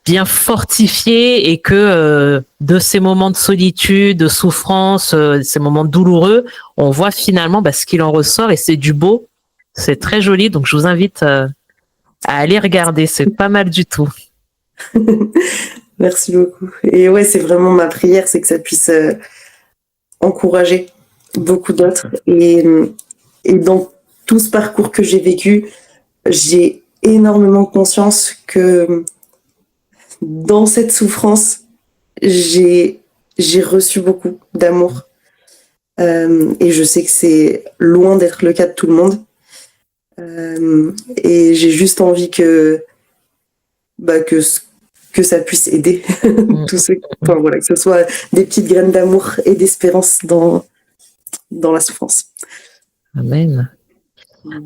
bien fortifié et que de ces moments de solitude, de souffrance, ces moments douloureux, on voit finalement ce qu'il en ressort, et c'est du beau, c'est très joli. Donc je vous invite à aller regarder, c'est pas mal du tout. Merci beaucoup. Et ouais, c'est vraiment ma prière, c'est que ça puisse encourager beaucoup d'autres. Et dans tout ce parcours que j'ai vécu, j'ai énormément conscience que dans cette souffrance, j'ai reçu beaucoup d'amour. Et je sais que c'est loin d'être le cas de tout le monde. Et j'ai juste envie que ça puisse aider tous ceux, enfin, voilà, que ce soit des petites graines d'amour et d'espérance dans la souffrance. Amen.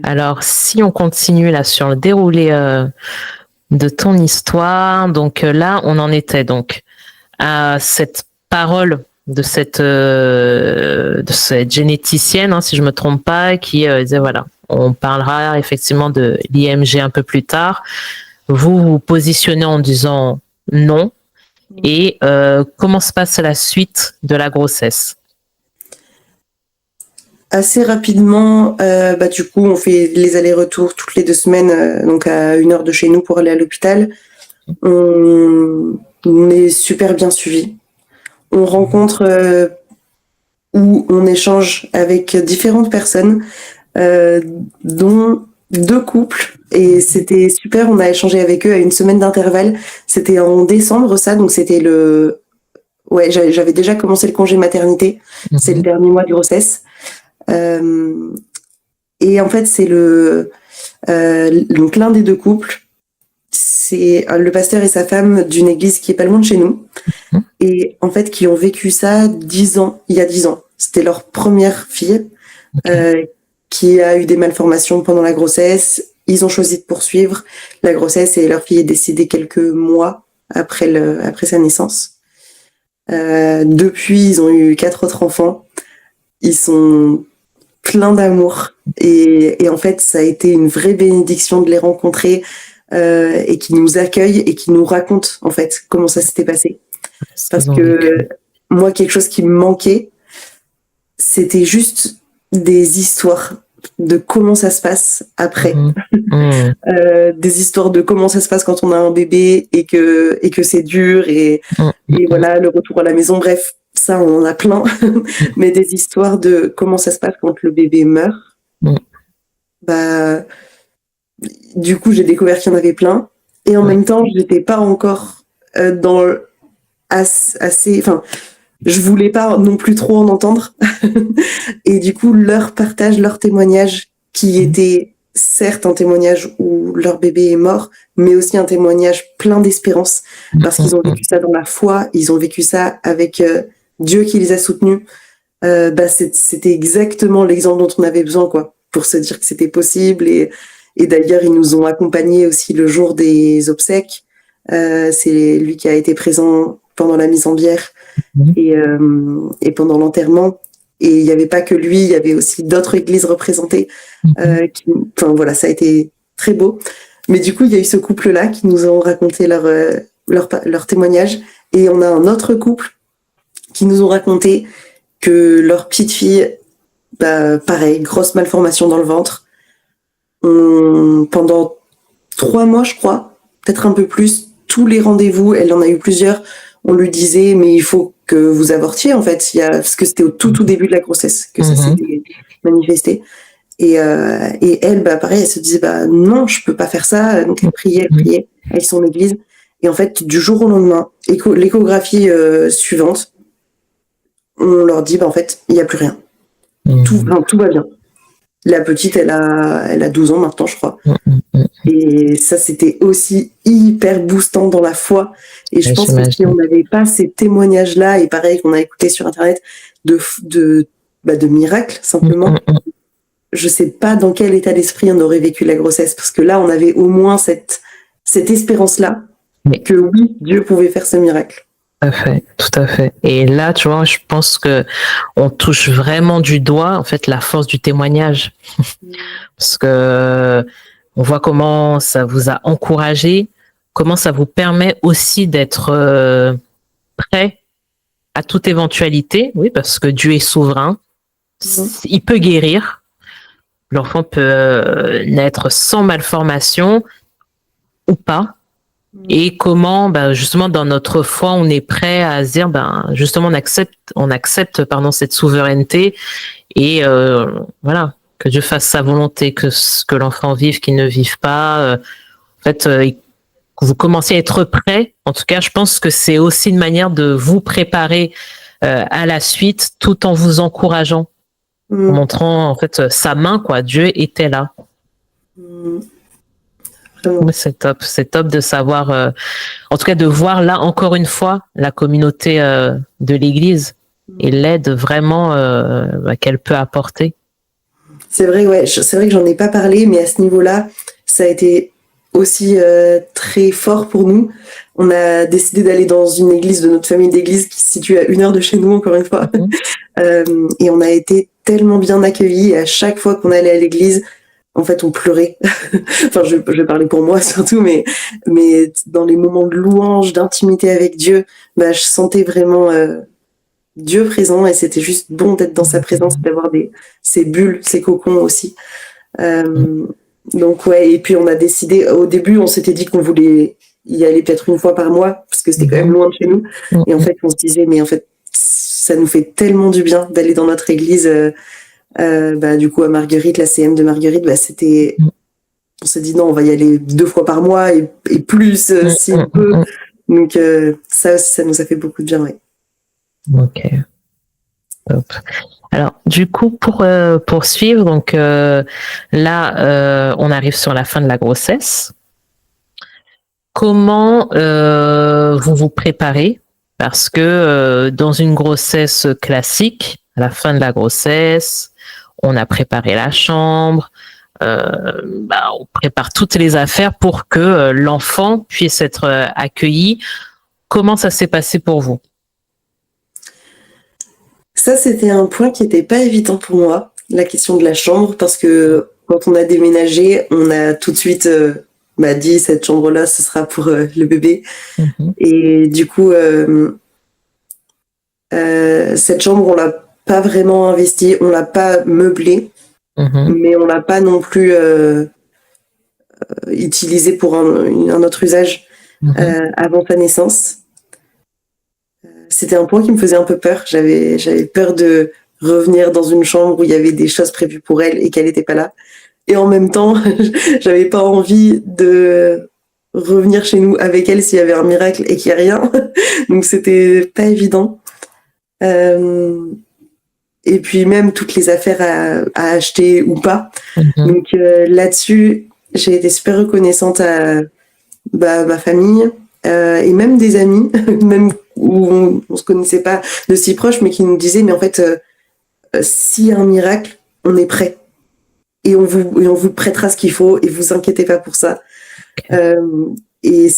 Alors, si on continue là sur le déroulé de ton histoire, donc là, on en était donc à cette parole de cette généticienne, hein, si je me trompe pas, qui disait voilà, on parlera effectivement de l'IMG un peu plus tard. Vous vous positionnez en disant non. Et comment se passe la suite de la grossesse? Assez rapidement, du coup, on fait les allers-retours toutes les 2 semaines, donc à 1 heure de chez nous pour aller à l'hôpital. On est super bien suivis. On rencontre où on échange avec différentes personnes, dont 2 couples, et c'était super. On a échangé avec eux à 1 semaine d'intervalle. C'était en décembre, ça, donc c'était j'avais déjà commencé le congé maternité. C'est le dernier mois de grossesse. Et en fait, c'est donc l'un des 2 couples, c'est le pasteur et sa femme d'une église qui est pas loin de chez nous, et en fait qui ont vécu ça il y a 10 ans. C'était leur première fille qui a eu des malformations pendant la grossesse. Ils ont choisi de poursuivre la grossesse et leur fille est décédée quelques mois après sa naissance. Depuis, ils ont eu 4 autres enfants. Ils sont pleins d'amour et en fait, ça a été une vraie bénédiction de les rencontrer et qui nous accueillent et qui nous racontent en fait comment ça s'était passé. Parce que moi, quelque chose qui me manquait, c'était juste des histoires de comment ça se passe après. Des histoires de comment ça se passe quand on a un bébé et que c'est dur et voilà, le retour à la maison, bref, ça on en a plein. Mais des histoires de comment ça se passe quand le bébé meurt, du coup j'ai découvert qu'il y en avait plein, et en même temps j'étais pas encore dans assez, enfin je voulais pas non plus trop en entendre. Et du coup, leur partage, leur témoignage, qui était certes un témoignage où leur bébé est mort, mais aussi un témoignage plein d'espérance, parce qu'ils ont vécu ça dans la foi, ils ont vécu ça avec Dieu qui les a soutenus. C'était exactement l'exemple dont on avait besoin, quoi, pour se dire que c'était possible. Et d'ailleurs, ils nous ont accompagnés aussi le jour des obsèques. C'est lui qui a été présent pendant la mise en bière et pendant l'enterrement. Et il n'y avait pas que lui, il y avait aussi d'autres églises représentées. Enfin voilà, ça a été très beau. Mais du coup, il y a eu ce couple-là qui nous ont raconté leur témoignage. Et on a un autre couple qui nous ont raconté que leur petite fille, pareil, grosse malformation dans le ventre. Pendant 3 mois, je crois, peut-être un peu plus, tous les rendez-vous, elle en a eu plusieurs, on lui disait, mais il faut que vous avortiez, en fait, parce que c'était au tout début de la grossesse que ça s'est manifesté. Et elle, pareil, elle se disait, non, je peux pas faire ça. Donc elle priait avec son église. Et en fait, du jour au lendemain, l'échographie suivante, on leur dit, en fait, il n'y a plus rien. Tout va bien. La petite, elle a 12 ans maintenant, je crois. Mm, mm, mm. Et ça, c'était aussi hyper boostant dans la foi. Et je Ouais, pense que si j'imagine. on n'avait pas ces témoignages-là, et pareil qu'on a écouté sur Internet, de miracles, Mm, simplement, mm, mm. je sais pas dans quel état d'esprit on aurait vécu la grossesse. Parce que là, on avait au moins cette espérance-là Mais que oui, Dieu pouvait faire ce miracle. tout à fait, tout à fait. Et là, tu vois, je pense que on touche vraiment du doigt, en fait, la force du témoignage. Parce que on voit comment ça vous a encouragé, comment ça vous permet aussi d'être prêt à toute éventualité. Oui, parce que Dieu est souverain. Il peut guérir. L'enfant peut naître sans malformation ou pas. Et comment, ben, justement, dans notre foi, on est prêt à se dire, ben, justement, on accepte, pardon, cette souveraineté et voilà, que Dieu fasse sa volonté, que l'enfant vive, qu'il ne vive pas. En fait, que vous commenciez à être prêt. En tout cas, je pense que c'est aussi une manière de vous préparer à la suite, tout en vous encourageant, en montrant en fait sa main, quoi. Dieu était là. Vraiment. C'est top de savoir, en tout cas de voir là encore une fois la communauté de l'Église et l'aide vraiment qu'elle peut apporter. C'est vrai, ouais, c'est vrai que j'en ai pas parlé, mais à ce niveau-là, ça a été aussi très fort pour nous. On a décidé d'aller dans une église de notre famille d'église qui se situe à 1 heure de chez nous, encore une fois. Et on a été tellement bien accueillis. À chaque fois qu'on allait à l'église, en fait, on pleurait. Enfin, je parlais pour moi surtout, mais dans les moments de louange, d'intimité avec Dieu, bah, je sentais vraiment Dieu présent et c'était juste bon d'être dans sa présence, d'avoir ces bulles, ces cocons aussi. Donc ouais, et puis on a décidé, au début, on s'était dit qu'on voulait y aller peut-être 1 fois par mois, parce que c'était quand même loin de chez nous. Et en fait, on se disait, mais en fait, ça nous fait tellement du bien d'aller dans notre église. Du coup, à Marguerite, la CM de Marguerite, on s'est dit non, on va y aller 2 fois par mois et plus si on peut. Donc ça aussi, ça nous a fait beaucoup de bien, ouais. Ok. Top. Alors, du coup, pour poursuivre, donc là, on arrive sur la fin de la grossesse. Comment vous vous préparez? Parce que dans une grossesse classique, à la fin de la grossesse, on a préparé la chambre, on prépare toutes les affaires pour que l'enfant puisse être accueilli. Comment ça s'est passé pour vous? Ça, c'était un point qui n'était pas évident pour moi, la question de la chambre, parce que quand on a déménagé, on a tout de suite dit cette chambre-là, ce sera pour le bébé. Et du coup, cette chambre, on l'a pas vraiment investie, on l'a pas meublée, mais on l'a pas non plus utilisée pour un autre usage avant sa naissance. C'était un point qui me faisait un peu peur. J'avais peur de revenir dans une chambre où il y avait des choses prévues pour elle et qu'elle n'était pas là. Et en même temps, j'avais pas envie de revenir chez nous avec elle s'il y avait un miracle et qu'il n'y a rien. Donc c'était pas évident. Et puis même toutes les affaires à acheter ou pas. Donc là-dessus, j'ai été super reconnaissante à ma famille et même des amis, même où on se connaissait pas de si proche, mais qui nous disaient, mais en fait, s'il y a un miracle, on est prêt. Et on vous prêtera ce qu'il faut, et vous inquiétez pas pour ça. Et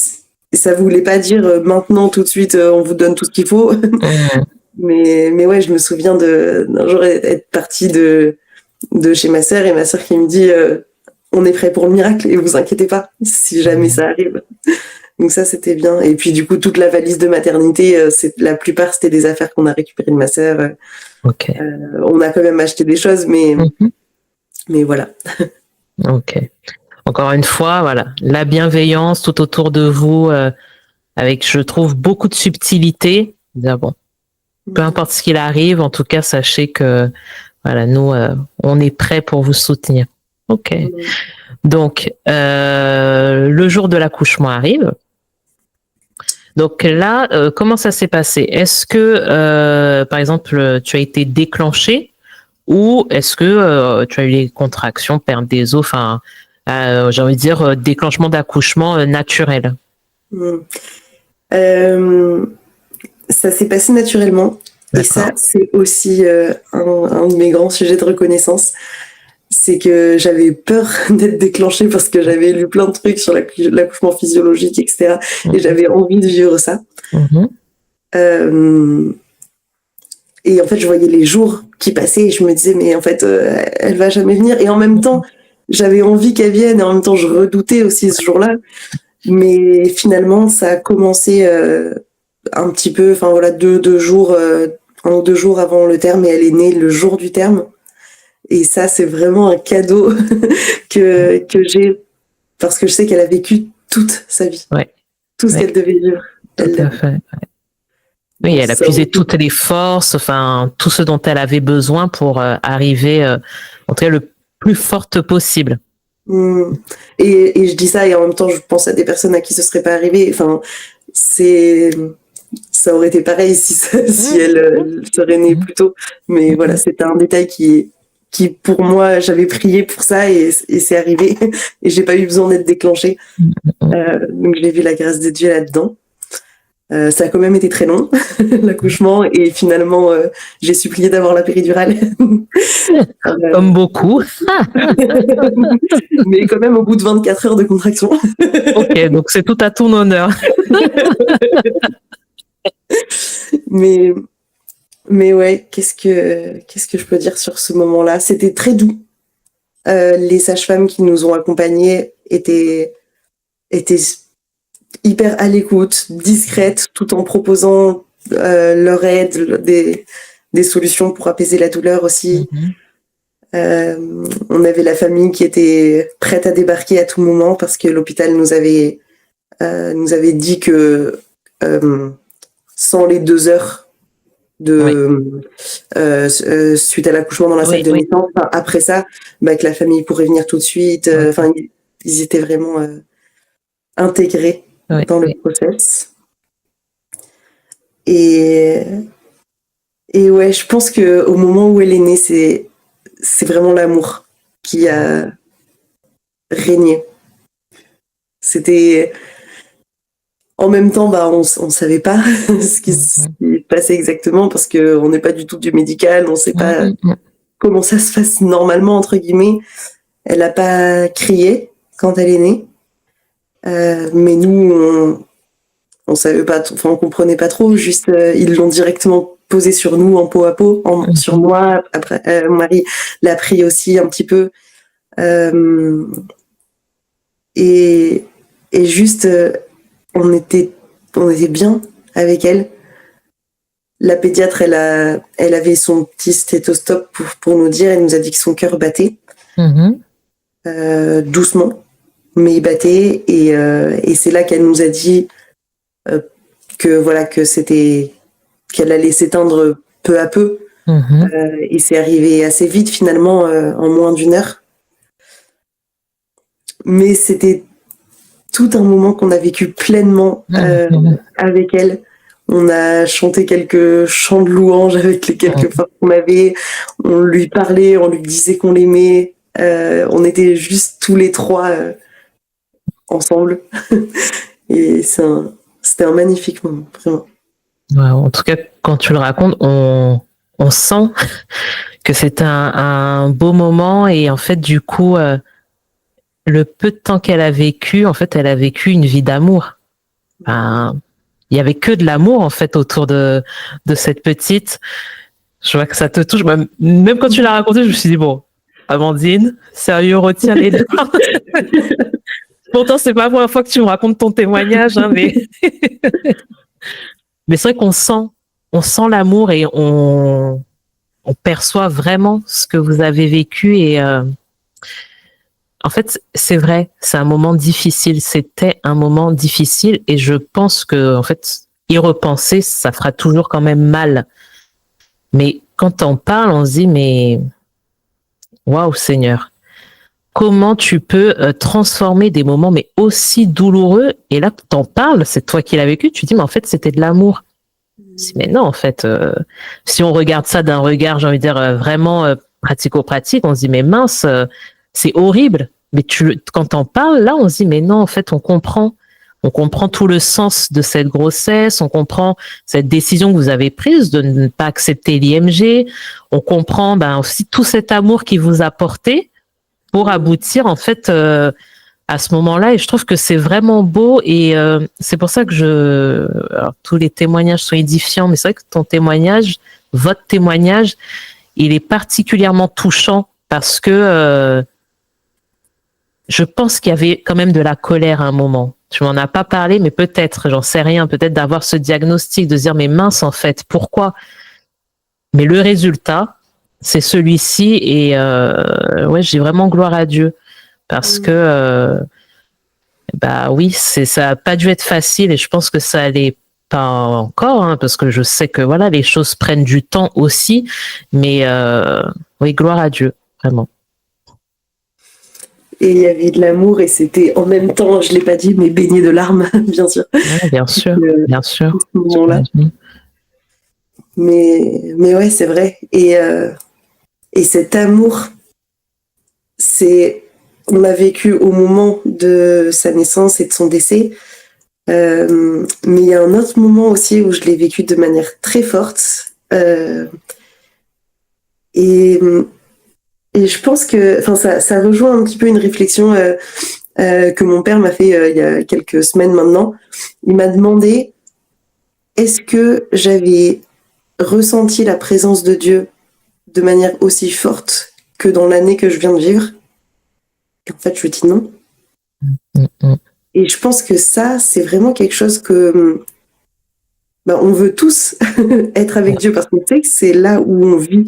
ça voulait pas dire maintenant, tout de suite, on vous donne tout ce qu'il faut. Mais ouais, je me souviens d'un jour être partie de chez ma sœur, et ma sœur qui me dit on est prêt pour le miracle, et vous inquiétez pas, si jamais ça arrive. Donc ça, c'était bien. Et puis du coup, toute la valise de maternité, la plupart, c'était des affaires qu'on a récupérées de ma sœur. On a quand même acheté des choses, mais voilà. Ok. Encore une fois, voilà, la bienveillance tout autour de vous, avec, je trouve, beaucoup de subtilité. Dire, bon, peu importe ce qu'il arrive, en tout cas, sachez que voilà, nous, on est prêts pour vous soutenir. Ok. Donc, le jour de l'accouchement arrive. Donc là, comment ça s'est passé? Est-ce que, par exemple, tu as été déclenchée ou est-ce que tu as eu les contractions, perte des os, enfin, j'ai envie de dire déclenchement d'accouchement naturel? Ça s'est passé naturellement. D'accord. Et ça, c'est aussi un de mes grands sujets de reconnaissance. C'est que j'avais peur d'être déclenchée parce que j'avais lu plein de trucs sur l'accouchement physiologique, etc. Et j'avais envie de vivre ça. Et en fait, je voyais les jours qui passaient et je me disais, mais en fait, elle va jamais venir. Et en même temps, j'avais envie qu'elle vienne et en même temps, je redoutais aussi ce jour-là. Mais finalement, ça a commencé un petit peu, enfin voilà, 1 ou 2 jours avant le terme et elle est née le jour du terme. Et ça, c'est vraiment un cadeau que j'ai parce que je sais qu'elle a vécu toute sa vie. Ouais. Tout ce qu'elle devait vivre. Tout à fait. Ouais. Oui, elle a puisé toutes les forces, enfin, tout ce dont elle avait besoin pour arriver, en tout cas, le plus forte possible. Et je dis ça et en même temps, je pense à des personnes à qui ce serait pas arrivé. Enfin, ça aurait été pareil si elle serait née plus tôt. Mais voilà, c'était un détail qui pour moi, j'avais prié pour ça et c'est arrivé et j'ai pas eu besoin d'être déclenchée. Donc j'ai vu la grâce de Dieu là-dedans. Ça a quand même été très long, l'accouchement, et finalement, j'ai supplié d'avoir la péridurale. Comme beaucoup. Mais quand même au bout de 24 heures de contraction. Ok, donc c'est tout à ton honneur. Mais ouais, qu'est-ce que je peux dire sur ce moment-là? C'était très doux. Les sages-femmes qui nous ont accompagnés étaient hyper à l'écoute, discrètes, tout en proposant leur aide, des solutions pour apaiser la douleur aussi. On avait la famille qui était prête à débarquer à tout moment parce que l'hôpital nous avait dit que sans les 2 heures suite à l'accouchement dans la salle de naissance, après ça, que la famille pourrait venir tout de suite. Enfin, ils étaient vraiment intégrés dans le process. Et ouais, je pense que au moment où elle est née, c'est vraiment l'amour qui a régné. C'était en même temps, on savait pas ce qui se passait exactement parce que on n'est pas du tout du médical, on sait pas comment ça se passe normalement entre guillemets. Elle a pas crié quand elle est née, mais nous on savait pas, enfin on comprenait pas trop. Juste ils l'ont directement posée sur nous en peau à peau, sur moi. Après, mon mari l'a pris aussi un petit peu, et juste on était bien avec elle. La pédiatre, elle avait son petit stéthoscope pour nous dire, elle nous a dit que son cœur battait doucement, mais il battait, et c'est là qu'elle nous a dit qu'elle allait s'éteindre peu à peu, et c'est arrivé assez vite finalement, en moins d'1 heure. Mais c'était tout un moment qu'on a vécu pleinement avec elle. On a chanté quelques chants de louange avec les quelques fois qu'on avait. On lui parlait, on lui disait qu'on l'aimait. On était juste tous les 3 ensemble. Et c'était un magnifique moment, vraiment. Ouais, en tout cas, quand tu le racontes, on sent que c'est un beau moment, et en fait, du coup, le peu de temps qu'elle a vécu, en fait, elle a vécu une vie d'amour. Il y avait que de l'amour, en fait, autour de cette petite. Je vois que ça te touche. Même quand tu l'as raconté, je me suis dit, bon, Amandine, sérieux, retiens les larmes. Pourtant, c'est pas la première fois que tu me racontes ton témoignage, hein, mais c'est vrai qu'on sent l'amour, et on perçoit vraiment ce que vous avez vécu. Et en fait, c'est vrai, c'est un moment difficile. C'était un moment difficile, et je pense que, en fait, y repenser, ça fera toujours quand même mal. Mais quand on parle, on se dit, mais waouh, Seigneur, comment tu peux transformer des moments mais aussi douloureux? Et là, tu en parles, c'est toi qui l'as vécu, tu dis, mais en fait, c'était de l'amour. Mais non, en fait, si on regarde ça d'un regard, j'ai envie de dire, vraiment pratico-pratique, on se dit mais mince, c'est horrible. Mais quand t'en parles, là, on se dit mais non, en fait, on comprend. On comprend tout le sens de cette grossesse, on comprend cette décision que vous avez prise de ne pas accepter l'IMG, on comprend aussi tout cet amour qui vous a porté pour aboutir en fait à ce moment-là. Et je trouve que c'est vraiment beau et c'est pour ça que alors, tous les témoignages sont édifiants, mais c'est vrai que votre témoignage, il est particulièrement touchant parce que je pense qu'il y avait quand même de la colère à un moment. Tu m'en as pas parlé, mais peut-être, j'en sais rien, peut-être d'avoir ce diagnostic, de se dire, mais mince, en fait, pourquoi? Mais le résultat, c'est celui-ci, et ouais, j'ai vraiment gloire à Dieu, parce que, oui, ça a pas dû être facile, et je pense que ça allait pas encore, hein, parce que je sais que voilà, les choses prennent du temps aussi, mais oui, gloire à Dieu, vraiment. Et il y avait de l'amour et c'était en même temps, je l'ai pas dit, mais baigné de larmes, bien sûr. Ouais, bien sûr, bien sûr. Ce moment-là. Mais ouais, c'est vrai. Et cet amour, on l'a vécu au moment de sa naissance et de son décès. Mais il y a un autre moment aussi où je l'ai vécu de manière très forte. Et je pense que ça rejoint un petit peu une réflexion que mon père m'a fait il y a quelques semaines maintenant. Il m'a demandé est-ce que j'avais ressenti la présence de Dieu de manière aussi forte que dans l'année que je viens de vivre. Et en fait, je lui dis non. Et je pense que ça, c'est vraiment quelque chose que on veut tous être avec Dieu parce qu'on sait que c'est là où on vit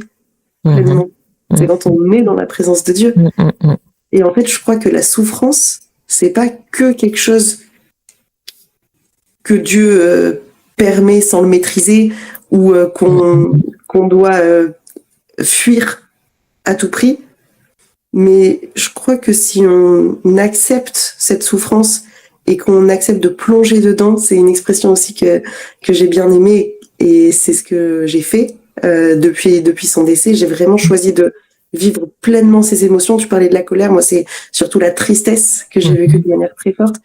pleinement. C'est quand on est dans la présence de Dieu. Et en fait, je crois que la souffrance, c'est pas que quelque chose que Dieu permet sans le maîtriser ou qu'on doit fuir à tout prix. Mais je crois que si on accepte cette souffrance et qu'on accepte de plonger dedans, c'est une expression aussi que j'ai bien aimée et c'est ce que j'ai fait. Depuis son décès, j'ai vraiment choisi de vivre pleinement ses émotions. Tu parlais de la colère, moi c'est surtout la tristesse que j'ai vécue de manière très forte.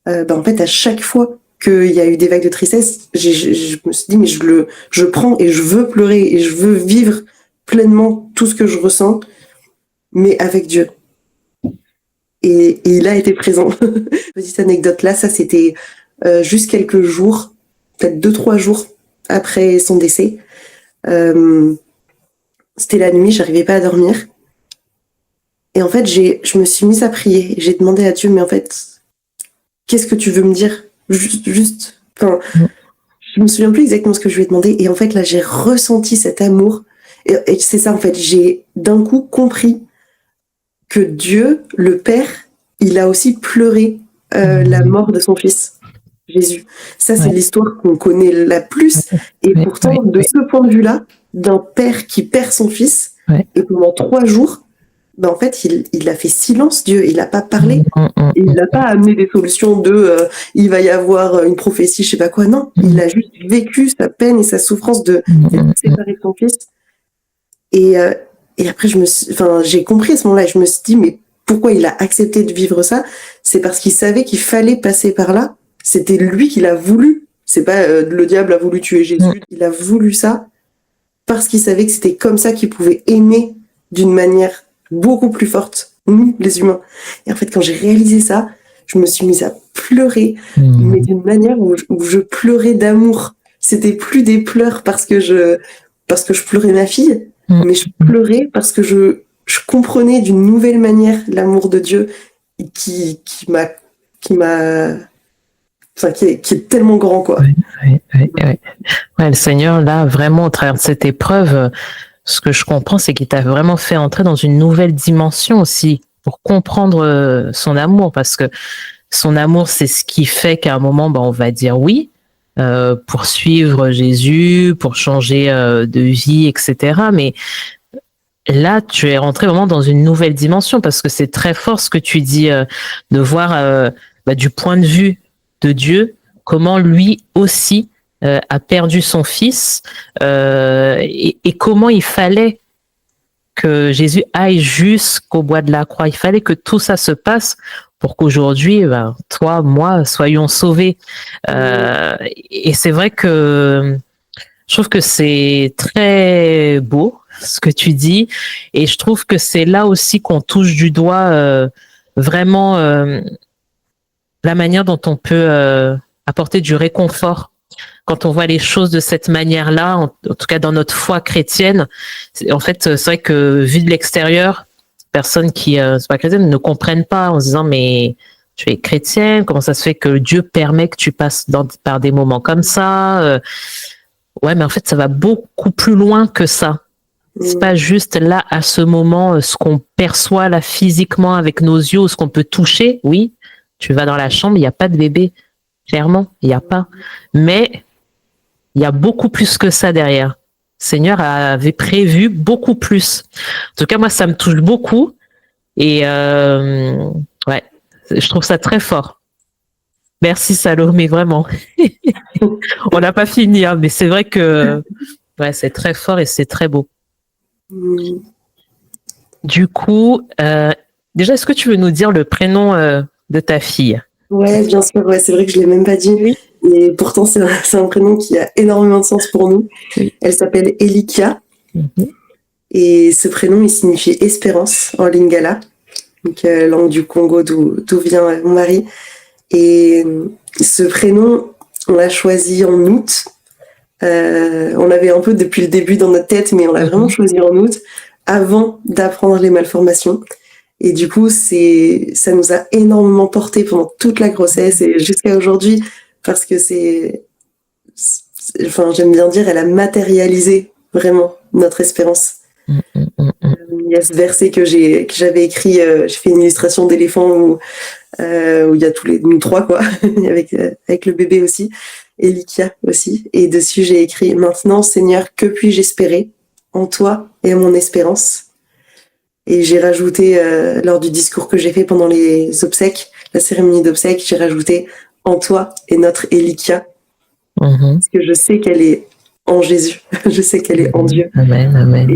En fait, à chaque fois qu'il y a eu des vagues de tristesse, je me suis dit mais je prends et je veux pleurer et je veux vivre pleinement tout ce que je ressens, mais avec Dieu. Et il a été présent. Petite anecdote là, ça c'était juste quelques jours, peut-être 2-3 jours après son décès. C'était la nuit, j'arrivais pas à dormir. Et en fait, je me suis mise à prier. J'ai demandé à Dieu, mais en fait, qu'est-ce que tu veux me dire ? Juste. Enfin, je me souviens plus exactement ce que je lui ai demandé. Et en fait, là, j'ai ressenti cet amour. Et c'est ça, en fait, j'ai d'un coup compris que Dieu, le Père, il a aussi pleuré la mort de son fils. Jésus. Ça, c'est l'histoire qu'on connaît la plus. Et pourtant, de ce point de vue-là, d'un père qui perd son fils, et pendant 3 jours, en fait, il a fait silence, Dieu. Il n'a pas parlé. Et il n'a pas amené des solutions il va y avoir une prophétie, je sais pas quoi. Non, il a juste vécu sa peine et sa souffrance de séparer son fils. Et après, j'ai compris à ce moment-là. Je me suis dit, mais pourquoi il a accepté de vivre ça ? C'est parce qu'il savait qu'il fallait passer par là. C'était lui qui l'a voulu. C'est pas le diable a voulu tuer Jésus. Il a voulu ça parce qu'il savait que c'était comme ça qu'il pouvait aimer d'une manière beaucoup plus forte, nous, les humains. Et en fait, quand j'ai réalisé ça, je me suis mise à pleurer, mais d'une manière où je pleurais d'amour. C'était plus des pleurs parce que je pleurais ma fille, mais je pleurais parce que je comprenais d'une nouvelle manière l'amour de Dieu qui est tellement grand, quoi. Ouais, le Seigneur, là, vraiment, au travers de cette épreuve, ce que je comprends, c'est qu'il t'a vraiment fait entrer dans une nouvelle dimension aussi pour comprendre son amour, parce que son amour, c'est ce qui fait qu'à un moment, on va dire oui, pour suivre Jésus, pour changer de vie, etc. Mais là, tu es rentré vraiment dans une nouvelle dimension, parce que c'est très fort ce que tu dis, de voir du point de vue de Dieu, comment lui aussi a perdu son fils et comment il fallait que Jésus aille jusqu'au bois de la croix. Il fallait que tout ça se passe pour qu'aujourd'hui, toi, moi, soyons sauvés. Et c'est vrai que je trouve que c'est très beau ce que tu dis, et je trouve que c'est là aussi qu'on touche du doigt vraiment la manière dont on peut apporter du réconfort quand on voit les choses de cette manière-là, en tout cas dans notre foi chrétienne. En fait, c'est vrai que vu de l'extérieur, personnes qui ne sont pas chrétiennes ne comprennent pas en se disant mais tu es chrétienne, comment ça se fait que Dieu permet que tu passes par des moments comme ça? Ouais, mais en fait, ça va beaucoup plus loin que ça. C'est pas juste là, à ce moment, ce qu'on perçoit là physiquement avec nos yeux, ce qu'on peut toucher. Oui, tu vas dans la chambre, il n'y a pas de bébé. Clairement, il n'y a pas. Mais il y a beaucoup plus que ça derrière. Le Seigneur avait prévu beaucoup plus. En tout cas, moi, ça me touche beaucoup. Et ouais, je trouve ça très fort. Merci Salomé, vraiment. On n'a pas fini, hein, mais c'est vrai que ouais, c'est très fort et c'est très beau. Du coup, déjà, est-ce que tu veux nous dire le prénom de ta fille? Ouais, bien sûr. Ouais, c'est vrai que je l'ai même pas dit. Oui. Et pourtant, c'est un prénom qui a énormément de sens pour nous. Oui. Elle s'appelle Elikia. Et ce prénom, il signifie espérance en lingala, donc langue du Congo d'où vient mon mari. Et ce prénom, on l'a choisi en août. On l'avait un peu depuis le début dans notre tête, mais on l'a vraiment choisi en août, avant d'apprendre les malformations. Et du coup, ça nous a énormément porté pendant toute la grossesse et jusqu'à aujourd'hui, parce que enfin, j'aime bien dire, elle a matérialisé vraiment notre espérance. Il y a ce verset que j'avais écrit, j'ai fait une illustration d'éléphant où il y a nous trois, quoi, avec le bébé aussi, et Likia aussi. Et dessus, j'ai écrit « Maintenant, Seigneur, que puis-je espérer en toi et mon espérance ?» Et j'ai rajouté, lors du discours que j'ai fait pendant les obsèques, la cérémonie d'obsèques, j'ai rajouté « En toi et notre Elikia ». Parce que je sais qu'elle est en Jésus, je sais qu'elle est en Dieu. Amen, amen.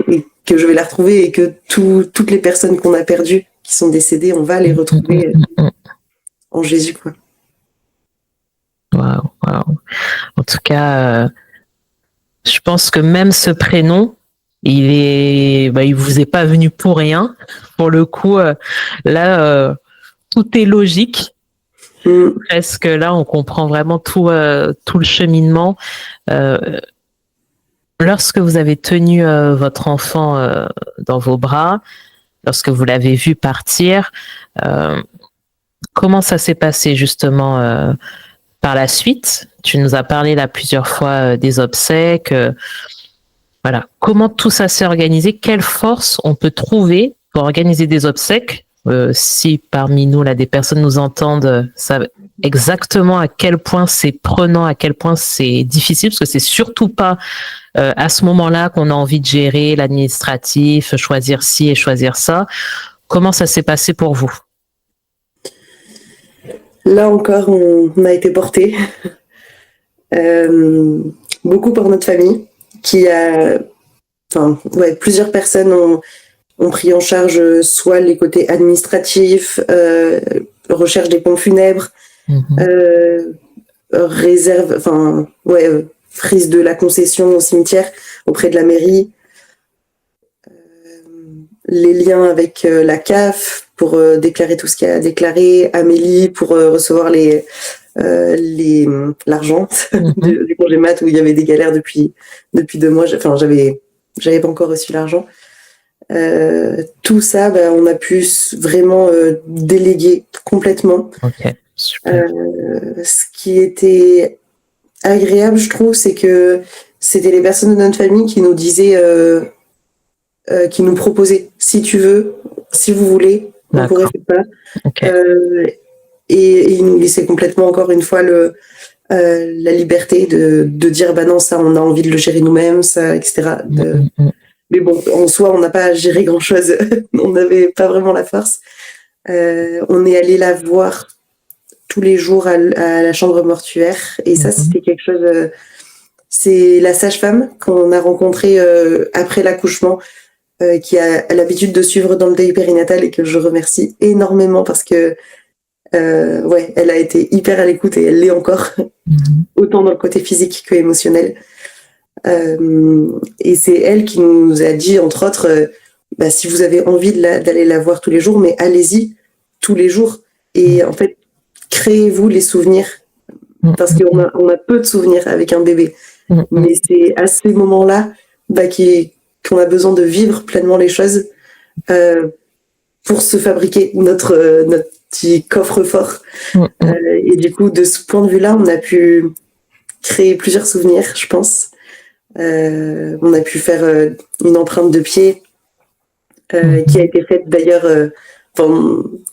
Et que je vais la retrouver et que toutes les personnes qu'on a perdues, qui sont décédées, on va les retrouver en Jésus, quoi. Waouh, waouh. En tout cas, je pense que même ce prénom, il vous est pas venu pour rien. Pour le coup, là, tout est logique. Presque là, on comprend vraiment tout le cheminement. Lorsque vous avez tenu votre enfant dans vos bras, lorsque vous l'avez vu partir, comment ça s'est passé justement par la suite? Tu nous as parlé là plusieurs fois des obsèques. Voilà. Comment tout ça s'est organisé? Quelle force on peut trouver pour organiser des obsèques? Si parmi nous, là, des personnes nous entendent, savent exactement à quel point c'est prenant, à quel point c'est difficile, parce que c'est surtout pas à ce moment-là qu'on a envie de gérer l'administratif, choisir ci et choisir ça. Comment ça s'est passé pour vous? Là encore, on a été portés. Beaucoup par notre famille, plusieurs personnes ont pris en charge soit les côtés administratifs, recherche des pompes funèbres, prise de la concession au cimetière auprès de la mairie, les liens avec la CAF pour déclarer tout ce qu'il y a à déclarer, Amélie pour recevoir l'argent du congé mat où il y avait des galères depuis 2 mois. J'avais pas encore reçu l'argent. Tout ça, on a pu vraiment déléguer complètement. Ok, super. Ce qui était agréable, je trouve, c'est que c'était les personnes de notre famille qui nous disaient, qui nous proposaient, si tu veux, si vous voulez, on pourrait faire ça. Okay. Et ils nous laissaient complètement, encore une fois, la liberté de dire, non, ça, on a envie de le gérer nous-mêmes, ça, etc. Mais bon, en soi, on n'a pas géré grand-chose. On n'avait pas vraiment la force. On est allé la voir tous les jours à la chambre mortuaire. Et ça, c'était quelque chose... c'est la sage-femme qu'on a rencontrée après l'accouchement, qui a l'habitude de suivre dans le deuil périnatal et que je remercie énormément parce que elle a été hyper à l'écoute et elle l'est encore, autant dans le côté physique que émotionnel. Et c'est elle qui nous a dit, entre autres, si vous avez envie d'aller la voir tous les jours, mais allez-y tous les jours. Et en fait, créez-vous les souvenirs. Parce qu'on a peu de souvenirs avec un bébé. Mais c'est à ces moments-là qu'on a besoin de vivre pleinement les choses pour se fabriquer notre petit coffre-fort. Et du coup, de ce point de vue-là, on a pu créer plusieurs souvenirs, je pense. On a pu faire une empreinte de pied qui a été faite d'ailleurs...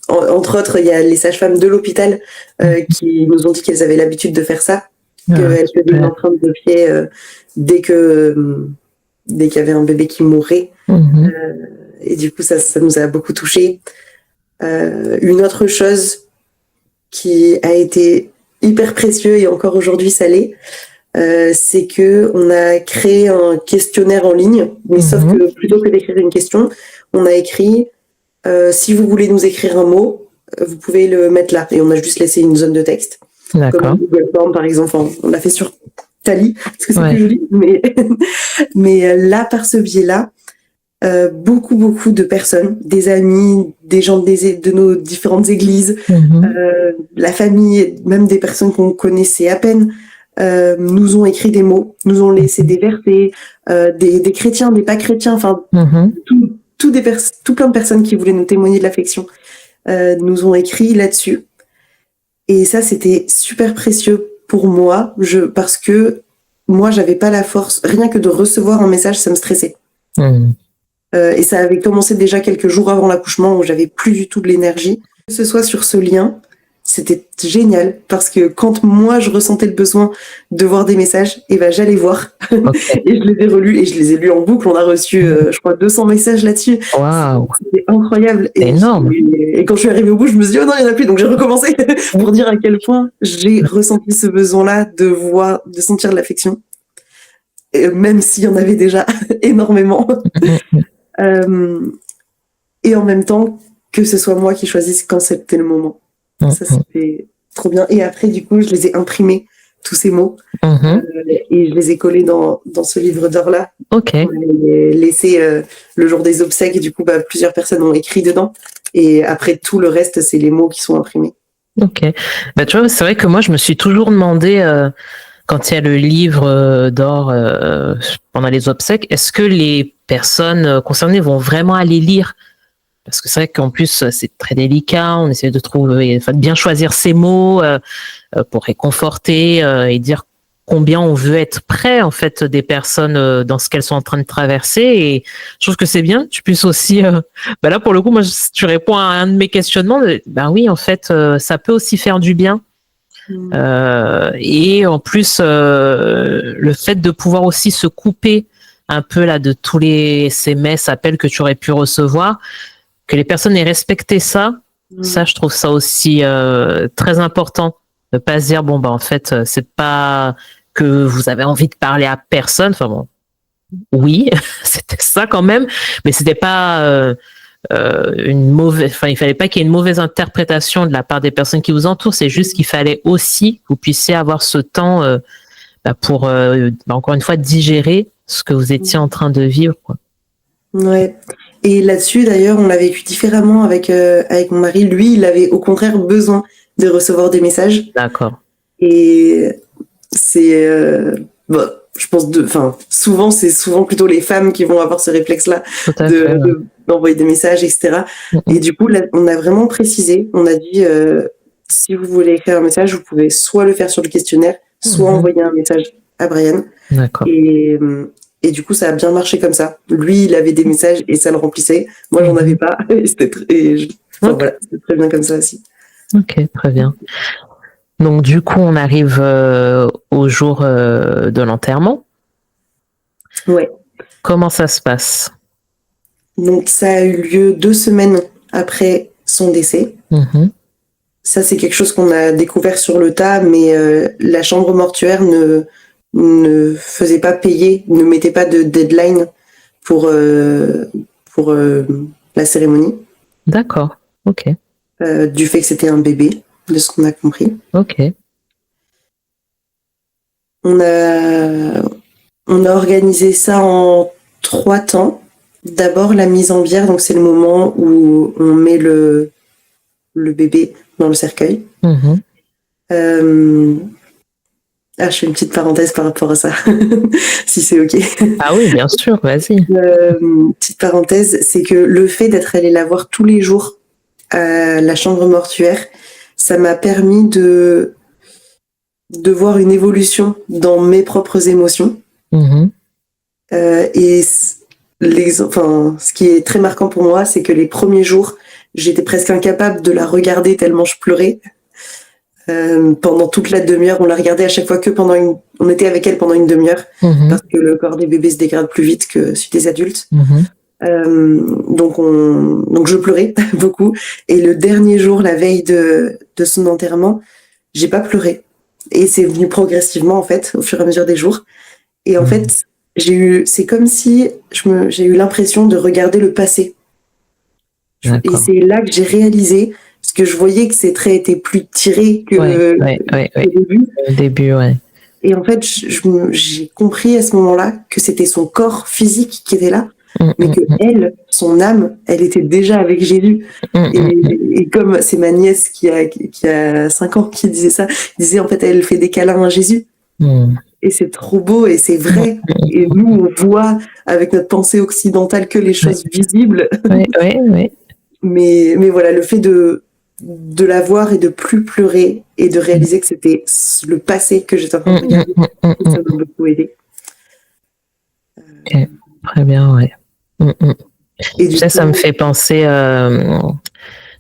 entre autres, il y a les sages-femmes de l'hôpital qui nous ont dit qu'elles avaient l'habitude de faire ça, qu'elles faisaient une empreinte de pied dès qu'il y avait un bébé qui mourait. Et du coup, ça nous a beaucoup touchés. Une autre chose qui a été hyper précieux et encore aujourd'hui ça l'est, c'est que on a créé un questionnaire en ligne, mais sauf que plutôt que d'écrire une question, on a écrit si vous voulez nous écrire un mot, vous pouvez le mettre là. Et on a juste laissé une zone de texte. D'accord. Comme Google Form, par exemple. Enfin, on l'a fait sur Tally, parce que c'est plus joli. Mais là, par ce biais-là, beaucoup de personnes, des amis, des gens de nos différentes églises, la famille, même des personnes qu'on connaissait à peine, nous ont écrit des mots, nous ont laissé des versets, des chrétiens, des pas chrétiens, enfin, tout plein de personnes qui voulaient nous témoigner de l'affection nous ont écrit là-dessus. Et ça, c'était super précieux pour moi, parce que moi, j'avais pas la force, rien que de recevoir un message, ça me stressait. Et ça avait commencé déjà quelques jours avant l'accouchement où j'avais plus du tout de l'énergie. Que ce soit sur ce lien, c'était génial parce que quand moi je ressentais le besoin de voir des messages, j'allais voir et je les ai relus et je les ai lus en boucle. On a reçu, je crois, 200 messages là-dessus. Waouh, c'était incroyable. Énorme. Et quand je suis arrivée au bout, je me suis dit oh non, il n'y en a plus. Donc j'ai recommencé pour dire à quel point j'ai ressenti ce besoin-là de sentir l'affection, même s'il y en avait déjà énormément. Et en même temps que ce soit moi qui choisisse quand c'était le moment. Ça, c'était trop bien. Et après, du coup, je les ai imprimés, tous ces mots, et je les ai collés dans ce livre d'or-là. Ok. On les laissé le jour des obsèques, et du coup, plusieurs personnes ont écrit dedans. Et après, tout le reste, c'est les mots qui sont imprimés. Ok. Tu vois, c'est vrai que moi, je me suis toujours demandé, quand il y a le livre d'or pendant les obsèques, est-ce que les personnes concernées vont vraiment aller lire? Parce que c'est vrai qu'en plus, c'est très délicat, on essaie de de bien choisir ses mots pour réconforter et dire combien on veut être près, en fait, des personnes dans ce qu'elles sont en train de traverser. Et je trouve que c'est bien, tu puisses aussi... là, pour le coup, moi, tu réponds à un de mes questionnements. Oui, en fait, ça peut aussi faire du bien. Et en plus, le fait de pouvoir aussi se couper un peu là de tous ces messes, appels que tu aurais pu recevoir, que les personnes aient respecté ça, ça, je trouve ça aussi très important. De pas se dire, en fait, c'est pas que vous avez envie de parler à personne. Enfin bon, oui, c'était ça quand même, mais c'était pas une mauvaise. Enfin, il fallait pas qu'il y ait une mauvaise interprétation de la part des personnes qui vous entourent. C'est juste qu'il fallait aussi que vous puissiez avoir ce temps pour, encore une fois, digérer ce que vous étiez en train de vivre, quoi. Ouais. Et là-dessus, d'ailleurs, on l'a vécu différemment avec mon mari. Lui, il avait au contraire besoin de recevoir des messages. D'accord. Et c'est... je pense c'est souvent plutôt les femmes qui vont avoir ce réflexe-là d'envoyer des messages, etc. Et du coup, là, on a vraiment précisé. On a dit, si vous voulez écrire un message, vous pouvez soit le faire sur le questionnaire, soit envoyer un message à Brian. D'accord. Et du coup, ça a bien marché comme ça. Lui, il avait des messages et ça le remplissait. Moi, j'en avais pas. Et c'était voilà, c'était très bien comme ça aussi. Ok, très bien. Donc, du coup, on arrive au jour de l'enterrement. Ouais. Comment ça se passe? Donc, ça a eu lieu 2 semaines après son décès. Ça, c'est quelque chose qu'on a découvert sur le tas, mais la chambre mortuaire ne faisait pas payer, ne mettait pas de deadline pour pour la cérémonie. D'accord. Ok. Du fait que c'était un bébé, de ce qu'on a compris. Ok. On a organisé ça en 3 temps. D'abord, la mise en bière, donc c'est le moment où on met le bébé dans le cercueil. Je fais une petite parenthèse par rapport à ça, si c'est OK. Ah oui, bien sûr, vas-y. Petite parenthèse, c'est que le fait d'être allé la voir tous les jours à la chambre mortuaire, ça m'a permis de voir une évolution dans mes propres émotions. Et ce qui est très marquant pour moi, c'est que les premiers jours, j'étais presque incapable de la regarder tellement je pleurais. Pendant toute la demi-heure, on la regardait à chaque fois que on était avec elle pendant une demi-heure, parce que le corps des bébés se dégrade plus vite que celui des adultes. Donc je pleurais beaucoup. Et le dernier jour, la veille de son enterrement, j'ai pas pleuré. Et c'est venu progressivement, en fait, au fur et à mesure des jours. Et en fait, c'est comme si j'ai eu l'impression de regarder le passé. Et c'est là que j'ai réalisé, parce que je voyais que ses traits étaient plus tirés que le début. Ouais. Et en fait, j'ai compris à ce moment-là que c'était son corps physique qui était là, mais que elle, son âme, elle était déjà avec Jésus. Et comme c'est ma nièce qui a 5 ans qui disait ça, disait en fait, elle fait des câlins à Jésus. Et c'est trop beau et c'est vrai. Et nous, on voit avec notre pensée occidentale que les choses visibles. Mais voilà, le fait de la voir et de plus pleurer et de réaliser que c'était le passé que j'étais en train de regarder, ça m'a beaucoup aidé. Okay. Très bien, ouais. Et du coup, ça me fait penser à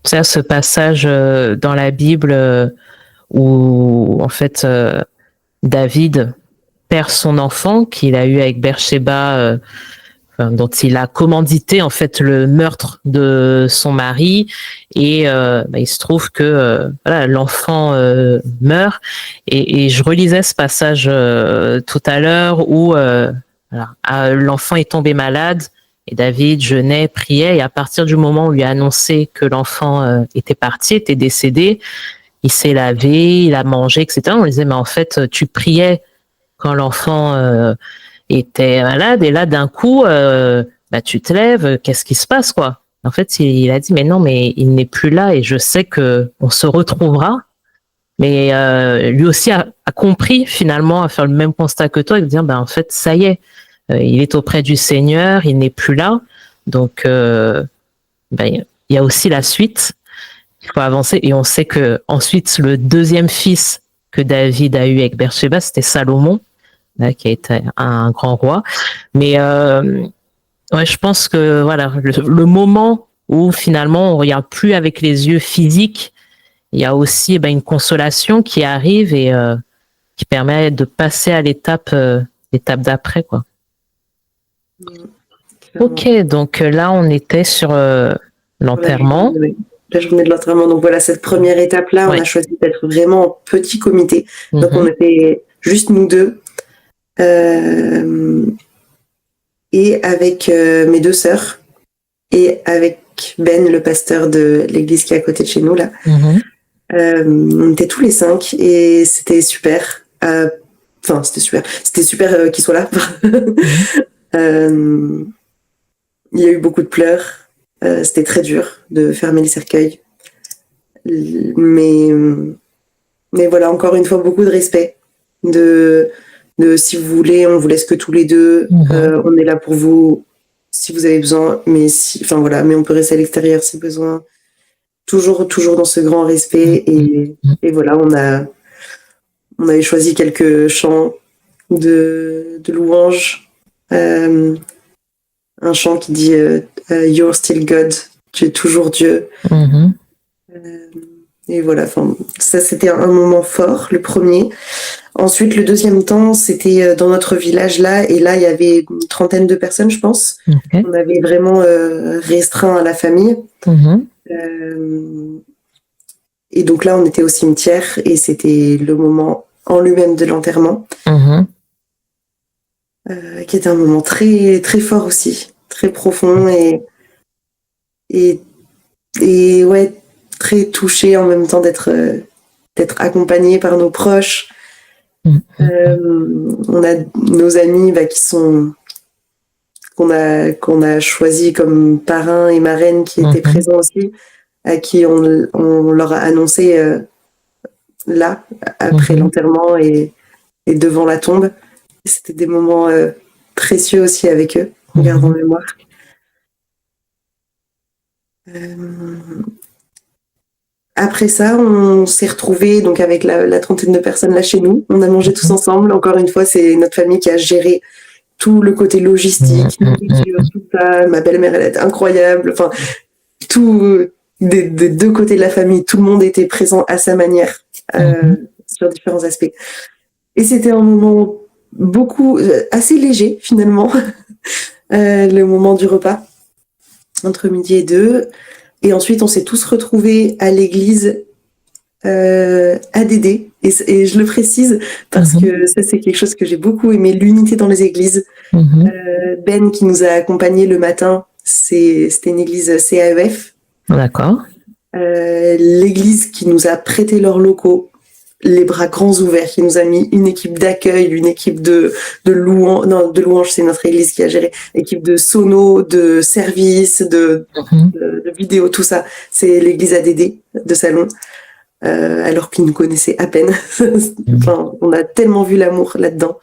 ce passage dans la Bible où en fait David perd son enfant qu'il a eu avec Bersheba, dont il a commandité en fait le meurtre de son mari, et il se trouve que l'enfant meurt, et je relisais ce passage tout à l'heure où l'enfant est tombé malade et David jeûnait, priait, et à partir du moment où on lui a annoncé que l'enfant était parti, était décédé, il s'est lavé, il a mangé, etc. On lui disait mais en fait tu priais quand l'enfant était malade, et là d'un coup tu te lèves, qu'est-ce qui se passe quoi? En fait il a dit mais non, mais il n'est plus là et je sais que on se retrouvera. Mais lui aussi a compris finalement, à faire le même constat que toi, et de dire en fait ça y est, il est auprès du Seigneur, il n'est plus là, donc il y a aussi la suite, il faut avancer. Et on sait que ensuite le deuxième fils que David a eu avec Bersheba, c'était Salomon, qui a été un grand roi. Mais je pense que voilà, le moment où finalement on regarde plus avec les yeux physiques, il y a aussi une consolation qui arrive et qui permet de passer à l'étape d'après, quoi. Ok, donc là on était sur l'enterrement. La journée de l'enterrement. Donc voilà, cette première étape-là, on a choisi d'être vraiment en petit comité. Donc on était juste nous deux. Et avec mes 2 sœurs et avec Ben, le pasteur de l'église qui est à côté de chez nous là. On était tous les 5 et c'était super. C'était super qu'il soit là. Il y a eu beaucoup de pleurs. C'était très dur de fermer les cercueils. Mais voilà, encore une fois, beaucoup de respect. De si vous voulez, on vous laisse que tous les deux. On est là pour vous si vous avez besoin. Mais mais on peut rester à l'extérieur si besoin. Toujours dans ce grand respect. Et voilà, on avait choisi quelques chants de louange. Un chant qui dit You're still God, tu es toujours Dieu. Et voilà, ça c'était un moment fort, le premier. Ensuite, le deuxième temps, c'était dans notre village là, et là il y avait une 30aine de personnes, je pense. On avait vraiment restreint à la famille. Et donc là, on était au cimetière, et c'était le moment en lui-même de l'enterrement, qui était un moment très très fort aussi, très profond, et et, et ouais, très touchée en même temps d'être accompagnée par nos proches. On a nos amis qu'on a choisi comme parrains et marraines qui étaient présents aussi, à qui on leur a annoncé là, après l'enterrement et devant la tombe. Et c'était des moments précieux aussi avec eux, on garde en mémoire. Après ça, on s'est retrouvés donc avec la trentaine de personnes là chez nous. On a mangé tous ensemble. Encore une fois, c'est notre famille qui a géré tout le côté logistique, nourriture, tout ça. Ma belle-mère, elle est incroyable. Enfin, tout des deux côtés de la famille, tout le monde était présent à sa manière sur différents aspects. Et c'était un moment assez léger finalement, le moment du repas entre midi et 2. Et ensuite, on s'est tous retrouvés à l'église ADD. Et je le précise parce que ça, c'est quelque chose que j'ai beaucoup aimé, l'unité dans les églises. Ben, qui nous a accompagnés le matin, c'était une église CAEF. D'accord. L'église qui nous a prêté leurs locaux, les bras grands ouverts, qui nous a mis une équipe d'accueil, une équipe de louanges, c'est notre église qui a géré, équipe de sono, de service, de vidéo, tout ça. C'est l'église ADD de Salon, alors qu'ils nous connaissaient à peine. Enfin, on a tellement vu l'amour là-dedans.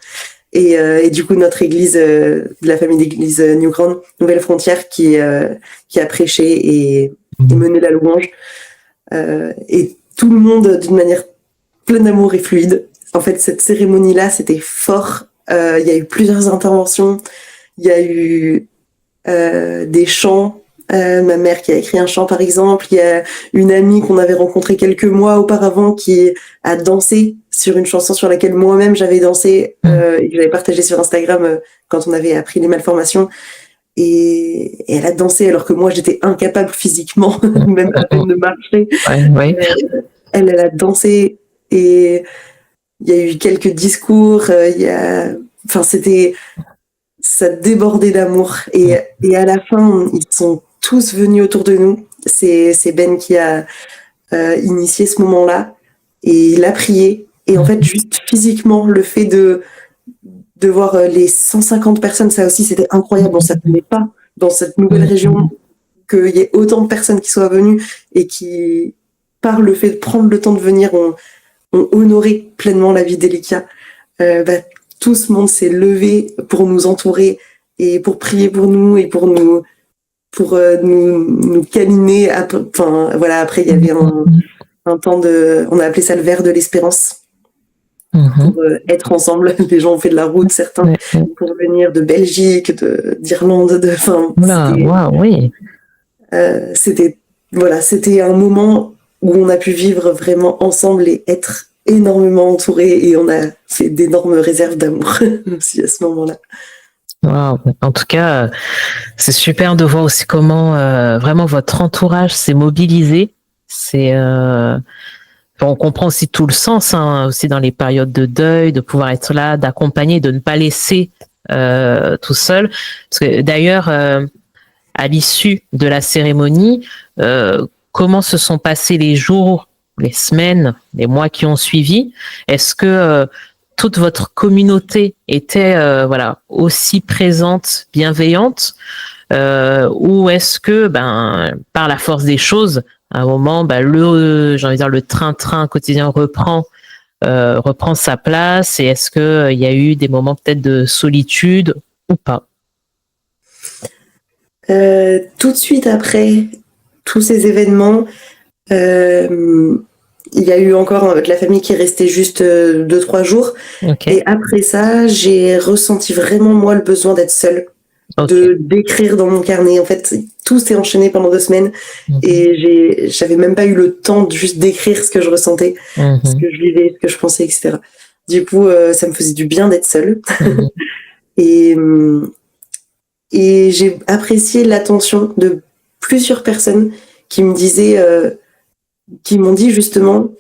Et du coup, notre église, de la famille d'église New Grand, Nouvelle Frontière, qui a prêché et mené la louange. Et tout le monde, d'une manière pleine d'amour et fluide. En fait, cette cérémonie-là, c'était fort. Il y a eu plusieurs interventions. Il y a eu des chants. Ma mère qui a écrit un chant, par exemple. Il y a une amie qu'on avait rencontrée quelques mois auparavant qui a dansé sur une chanson sur laquelle moi-même j'avais dansé et que j'avais partagé sur Instagram quand on avait appris les malformations. Et elle a dansé alors que moi, j'étais incapable physiquement, même à peine de marcher. Elle a dansé et il y a eu quelques discours. Ça débordait d'amour. Et à la fin, ils sont tous venus autour de nous. C'est Ben qui a initié ce moment-là et il a prié. Et en fait, juste physiquement, le fait de voir les 150 personnes, ça aussi, c'était incroyable. On ne s'attendait pas dans cette nouvelle région qu'il y ait autant de personnes qui soient venues et qui, par le fait de prendre le temps de venir, ont honoré pleinement la vie d'Elikia. Tout ce monde s'est levé pour nous entourer et pour prier pour nous et pour nous câliner. Après, il y avait un temps on a appelé ça le verre de l'espérance. Pour être ensemble. Les gens ont fait de la route, certains, pour venir de Belgique, d'Irlande, c'était un moment où on a pu vivre vraiment ensemble et être énormément entourés, et on a fait d'énormes réserves d'amour aussi à ce moment-là. Wow. En tout cas, c'est super de voir aussi comment vraiment votre entourage s'est mobilisé. On comprend aussi tout le sens, aussi dans les périodes de deuil, de pouvoir être là, d'accompagner, de ne pas laisser tout seul. Parce que d'ailleurs, à l'issue de la cérémonie, comment se sont passés les jours, les semaines, les mois qui ont suivi? Est-ce que toute votre communauté était aussi présente, bienveillante, ou est-ce que, par la force des choses, à un moment, le train-train quotidien reprend sa place, et est-ce que il y a eu des moments peut-être de solitude ou pas? Tout de suite après tous ces événements, il y a eu encore la famille qui est restée juste 2-3 jours. Et après ça, j'ai ressenti vraiment moi le besoin d'être seule. D'écrire dans mon carnet. En fait, tout s'est enchaîné pendant 2 semaines et j'avais même pas eu le temps de juste d'écrire ce que je ressentais, ce que je vivais, ce que je pensais, etc. Du coup, ça me faisait du bien d'être seule. Et j'ai apprécié l'attention de plusieurs personnes qui me disaient, qui m'ont dit justement,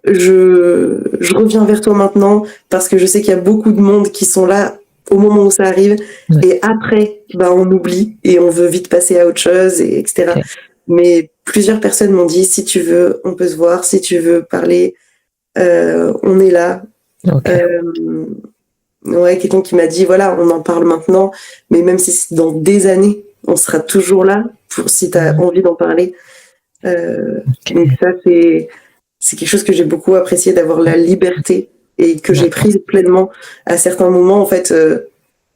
je reviens vers toi maintenant parce que je sais qu'il y a beaucoup de monde qui sont là au moment où ça arrive, Ouais. et après, on oublie et on veut vite passer à autre chose, et etc. Ok. Mais plusieurs personnes m'ont dit, si tu veux, on peut se voir, si tu veux parler, on est là. Ok. Ouais, quelqu'un qui m'a dit, voilà, on en parle maintenant, mais même si c'est dans des années, on sera toujours là pour si tu as envie d'en parler. Ok. Donc ça, c'est quelque chose que j'ai beaucoup apprécié, d'avoir la liberté et que j'ai prise pleinement. À certains moments, en fait,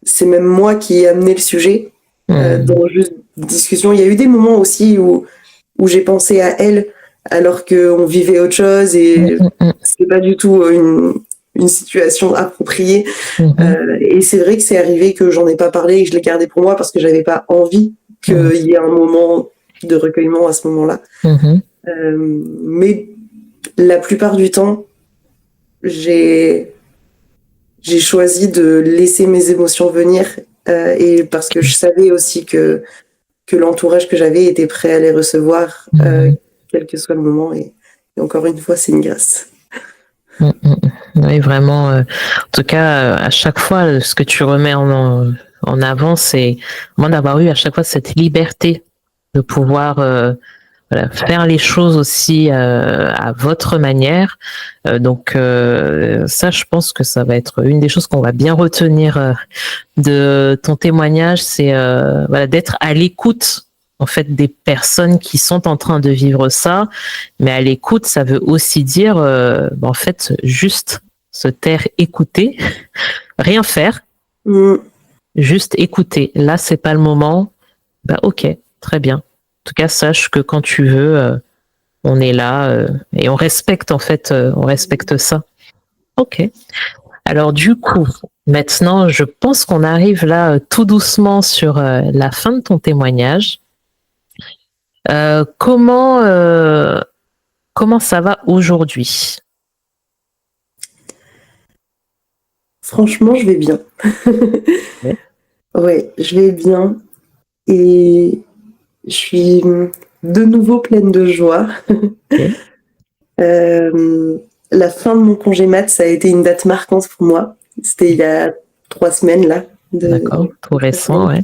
c'est même moi qui ai amené le sujet dans juste discussion. Il y a eu des moments aussi où j'ai pensé à elle alors qu'on vivait autre chose et c'était pas du tout une situation appropriée. Et c'est vrai que c'est arrivé que j'en ai pas parlé et que je l'ai gardé pour moi parce que j'avais pas envie qu'il y ait un moment de recueillement à ce moment-là. Mais la plupart du temps, j'ai choisi de laisser mes émotions venir et parce que je savais aussi que l'entourage que j'avais était prêt à les recevoir, quel que soit le moment. Et encore une fois, c'est une grâce. Oui, vraiment. En tout cas, à chaque fois, ce que tu remets en avant, c'est vraiment d'avoir eu à chaque fois cette liberté de pouvoir voilà, faire les choses aussi à votre manière. Donc ça, je pense que ça va être une des choses qu'on va bien retenir de ton témoignage, c'est voilà, d'être à l'écoute en fait des personnes qui sont en train de vivre ça, mais à l'écoute, ça veut aussi dire en fait juste se taire, écouter, rien faire, juste écouter. Là, c'est pas le moment. Ok, très bien. En tout cas, sache que quand tu veux, on est là et on respecte en fait, on respecte ça. Ok. Alors du coup, maintenant, je pense qu'on arrive là tout doucement sur la fin de ton témoignage. Comment ça va aujourd'hui? Franchement, je vais bien. Ouais. Ouais, je vais bien et je suis de nouveau pleine de joie. Okay. La fin de mon congé mat, ça a été une date marquante pour moi. C'était il y a 3 semaines là. D'accord, tout récent, ouais.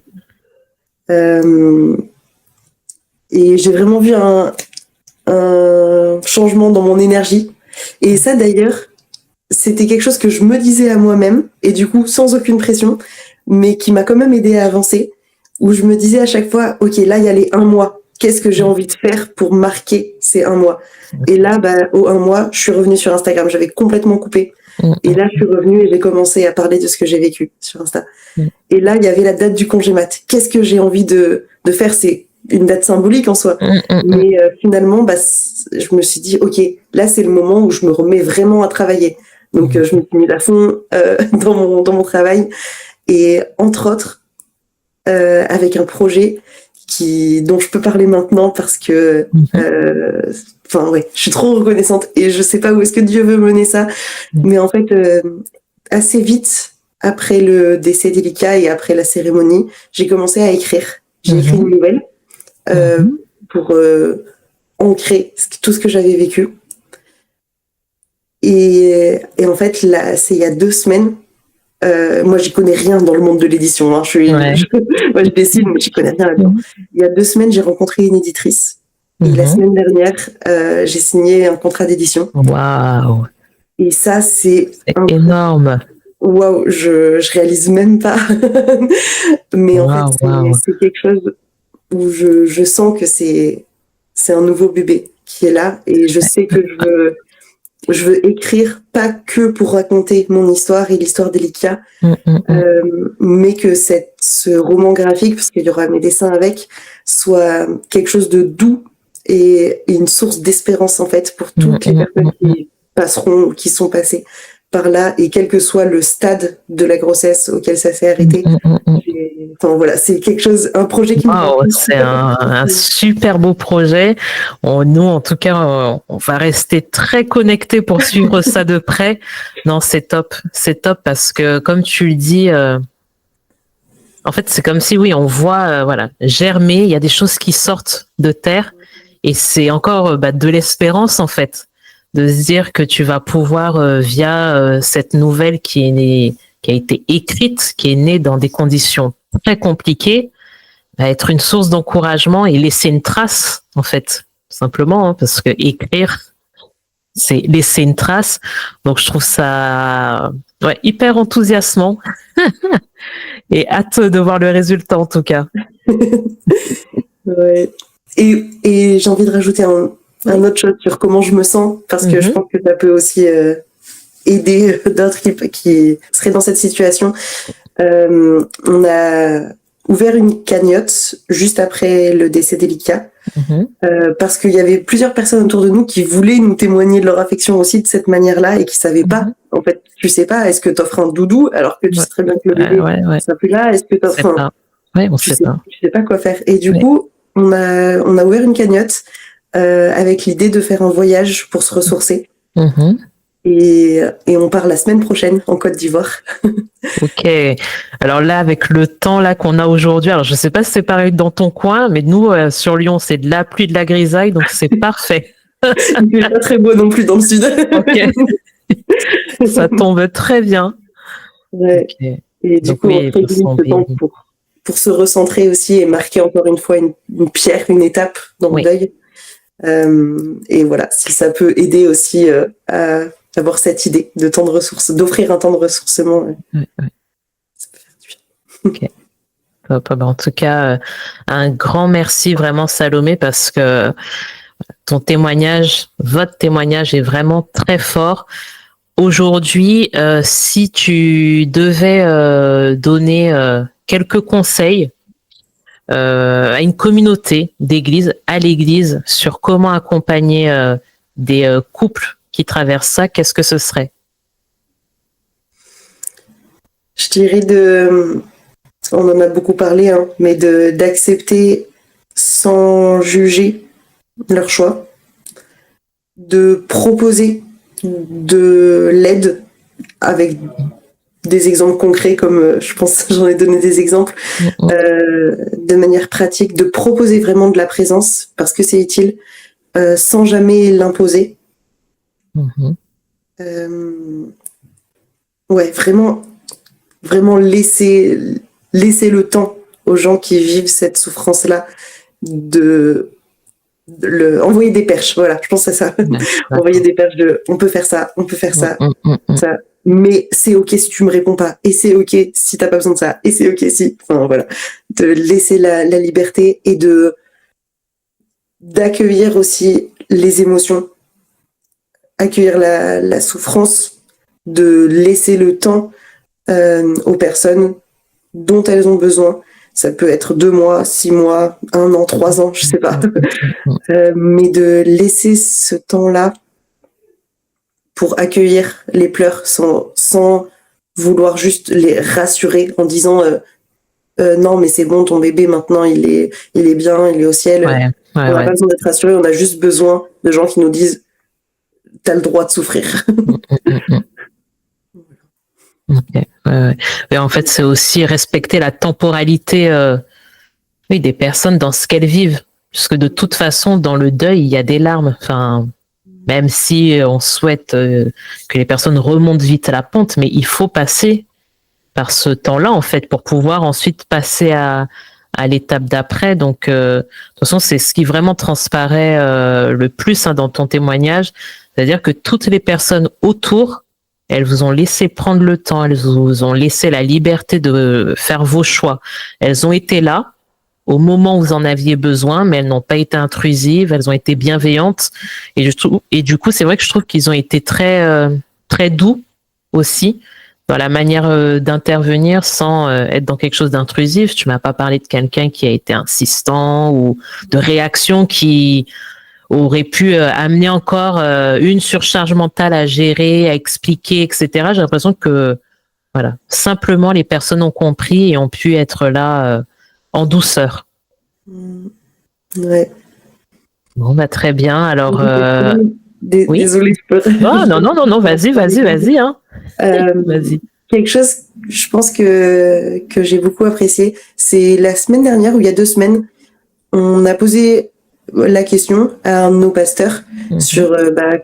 Et j'ai vraiment vu un changement dans mon énergie. Et ça d'ailleurs, c'était quelque chose que je me disais à moi-même, et du coup sans aucune pression, mais qui m'a quand même aidé à avancer, où je me disais à chaque fois, ok, là il y a les 1 mois, qu'est-ce que j'ai envie de faire pour marquer ces 1 mois? Et là, au 1 mois, je suis revenue sur Instagram, j'avais complètement coupé. Et là, je suis revenue et j'ai commencé à parler de ce que j'ai vécu sur Insta. Et là, il y avait la date du congé mat. Qu'est-ce que j'ai envie de faire? C'est une date symbolique en soi. Mais finalement, je me suis dit, ok, là, c'est le moment où je me remets vraiment à travailler. Donc, je me suis mise à fond dans mon travail. Et entre autres, avec un projet dont je peux parler maintenant parce que ouais, je suis trop reconnaissante et je sais pas où est-ce que Dieu veut mener ça. Mais en fait, assez vite, après le décès d'Elika et après la cérémonie, j'ai commencé à écrire. J'ai écrit une nouvelle pour ancrer tout ce que j'avais vécu. Et en fait, là, c'est il y a 2 semaines. Moi, j'y connais rien dans le monde de l'édition. Hein. Moi, je dessine, mais j'y connais rien là-dedans. Il y a 2 semaines, j'ai rencontré une éditrice. Et la semaine dernière, j'ai signé un contrat d'édition. Waouh! Et ça, c'est énorme. Waouh, je réalise même pas. Mais en fait, c'est quelque chose où je sens que c'est un nouveau bébé qui est là. Et je sais que je veux écrire pas que pour raconter mon histoire et l'histoire d'Elika, mais que ce roman graphique, parce qu'il y aura mes dessins avec, soit quelque chose de doux et une source d'espérance en fait pour toutes les personnes qui passeront ou qui sont passées par là, et quel que soit le stade de la grossesse auquel ça s'est arrêté. Enfin voilà, c'est quelque chose, un projet qui c'est un super beau projet. Nous, en tout cas, on va rester très connectés pour suivre ça de près. Non, c'est top parce que, comme tu le dis, en fait, c'est comme si, oui, on voit, voilà, germer. Il y a des choses qui sortent de terre, et c'est encore de l'espérance en fait, de se dire que tu vas pouvoir via cette nouvelle qui est qui a été écrite, qui est née dans des conditions très compliquées, va être une source d'encouragement et laisser une trace, en fait, simplement, hein, parce que écrire, c'est laisser une trace. Donc, je trouve ça hyper enthousiasmant et hâte de voir le résultat, en tout cas. Ouais. Et j'ai envie de rajouter un autre chose sur comment je me sens, parce que je pense que ça peut aussi aider d'autres qui seraient dans cette situation. On a ouvert une cagnotte juste après le décès d'Elika, parce qu'il y avait plusieurs personnes autour de nous qui voulaient nous témoigner de leur affection aussi de cette manière-là et qui savaient pas. En fait, tu sais pas, est-ce que t'offres un doudou alors que tu sais très bien que le bébé sera plus là? Est-ce que t'offres un... Tu sais pas quoi faire. Et du coup, on a ouvert une cagnotte avec l'idée de faire un voyage pour se ressourcer. Et on part la semaine prochaine en Côte d'Ivoire. Ok. Alors là, avec le temps là qu'on a aujourd'hui, alors je sais pas si c'est pareil dans ton coin, mais nous sur Lyon, c'est de la pluie, de la grisaille, donc c'est parfait. Il n'est pas très beau non plus dans le sud. Ok. Ça tombe très bien. Ouais. Okay. Et du coup, on fait ce temps pour se recentrer aussi et marquer encore une fois une pierre, une étape dans le deuil. Et voilà, si ça peut aider aussi à avoir cette idée de temps de ressources, d'offrir un temps de ressourcement. Ça peut faire du bien. Ok. En tout cas, un grand merci vraiment Salomé, parce que ton témoignage, votre témoignage est vraiment très fort. Aujourd'hui, si tu devais donner quelques conseils à une communauté d'église, à l'église, sur comment accompagner des couples qui traversent ça, qu'est-ce que ce serait? Je dirais on en a beaucoup parlé, hein, mais d'accepter sans juger leur choix, de proposer de l'aide avec des exemples concrets, comme je pense j'en ai donné des exemples, de manière pratique, de proposer vraiment de la présence parce que c'est utile, sans jamais l'imposer. Vraiment laisser le temps aux gens qui vivent cette souffrance-là envoyer des perches, voilà, je pense à ça. Envoyer des perches on peut faire ça, ça. Mais c'est ok si tu me réponds pas, et c'est ok si t'as pas besoin de ça, et c'est ok si, enfin voilà, de laisser la liberté et d'accueillir aussi les émotions, accueillir la souffrance, de laisser le temps aux personnes dont elles ont besoin. Ça peut être 2 mois, 6 mois, 1 an, 3 ans, je sais pas. Mais de laisser ce temps-là pour accueillir les pleurs sans vouloir juste les rassurer en disant non mais c'est bon, ton bébé maintenant il est bien, il est au ciel. On n'a pas besoin d'être rassuré, on a juste besoin de gens qui nous disent t'as le droit de souffrir. Et en fait, c'est aussi respecter la temporalité des personnes dans ce qu'elles vivent. Puisque de toute façon, dans le deuil, il y a des larmes. Enfin, même si on souhaite que les personnes remontent vite à la pente, mais il faut passer par ce temps-là, en fait, pour pouvoir ensuite passer à l'étape d'après. Donc, de toute façon, c'est ce qui vraiment transparaît le plus dans ton témoignage. C'est-à-dire que toutes les personnes autour, elles vous ont laissé prendre le temps, elles vous ont laissé la liberté de faire vos choix. Elles ont été là au moment où vous en aviez besoin, mais elles n'ont pas été intrusives, elles ont été bienveillantes. Et du coup, c'est vrai que je trouve qu'ils ont été très, très doux aussi dans la manière d'intervenir sans être dans quelque chose d'intrusif. Tu m'as pas parlé de quelqu'un qui a été insistant ou de réaction qui aurait pu amener encore une surcharge mentale à gérer, à expliquer, etc. J'ai l'impression que voilà, simplement les personnes ont compris et ont pu être là en douceur. Ouais. Bon, bah très bien. Alors, oui. Désolée, je peux. Oh, non, vas-y, hein. Vas-y. Quelque chose, je pense que j'ai beaucoup apprécié, c'est la semaine dernière ou il y a 2 semaines, on a posé la question à un de nos pasteurs sur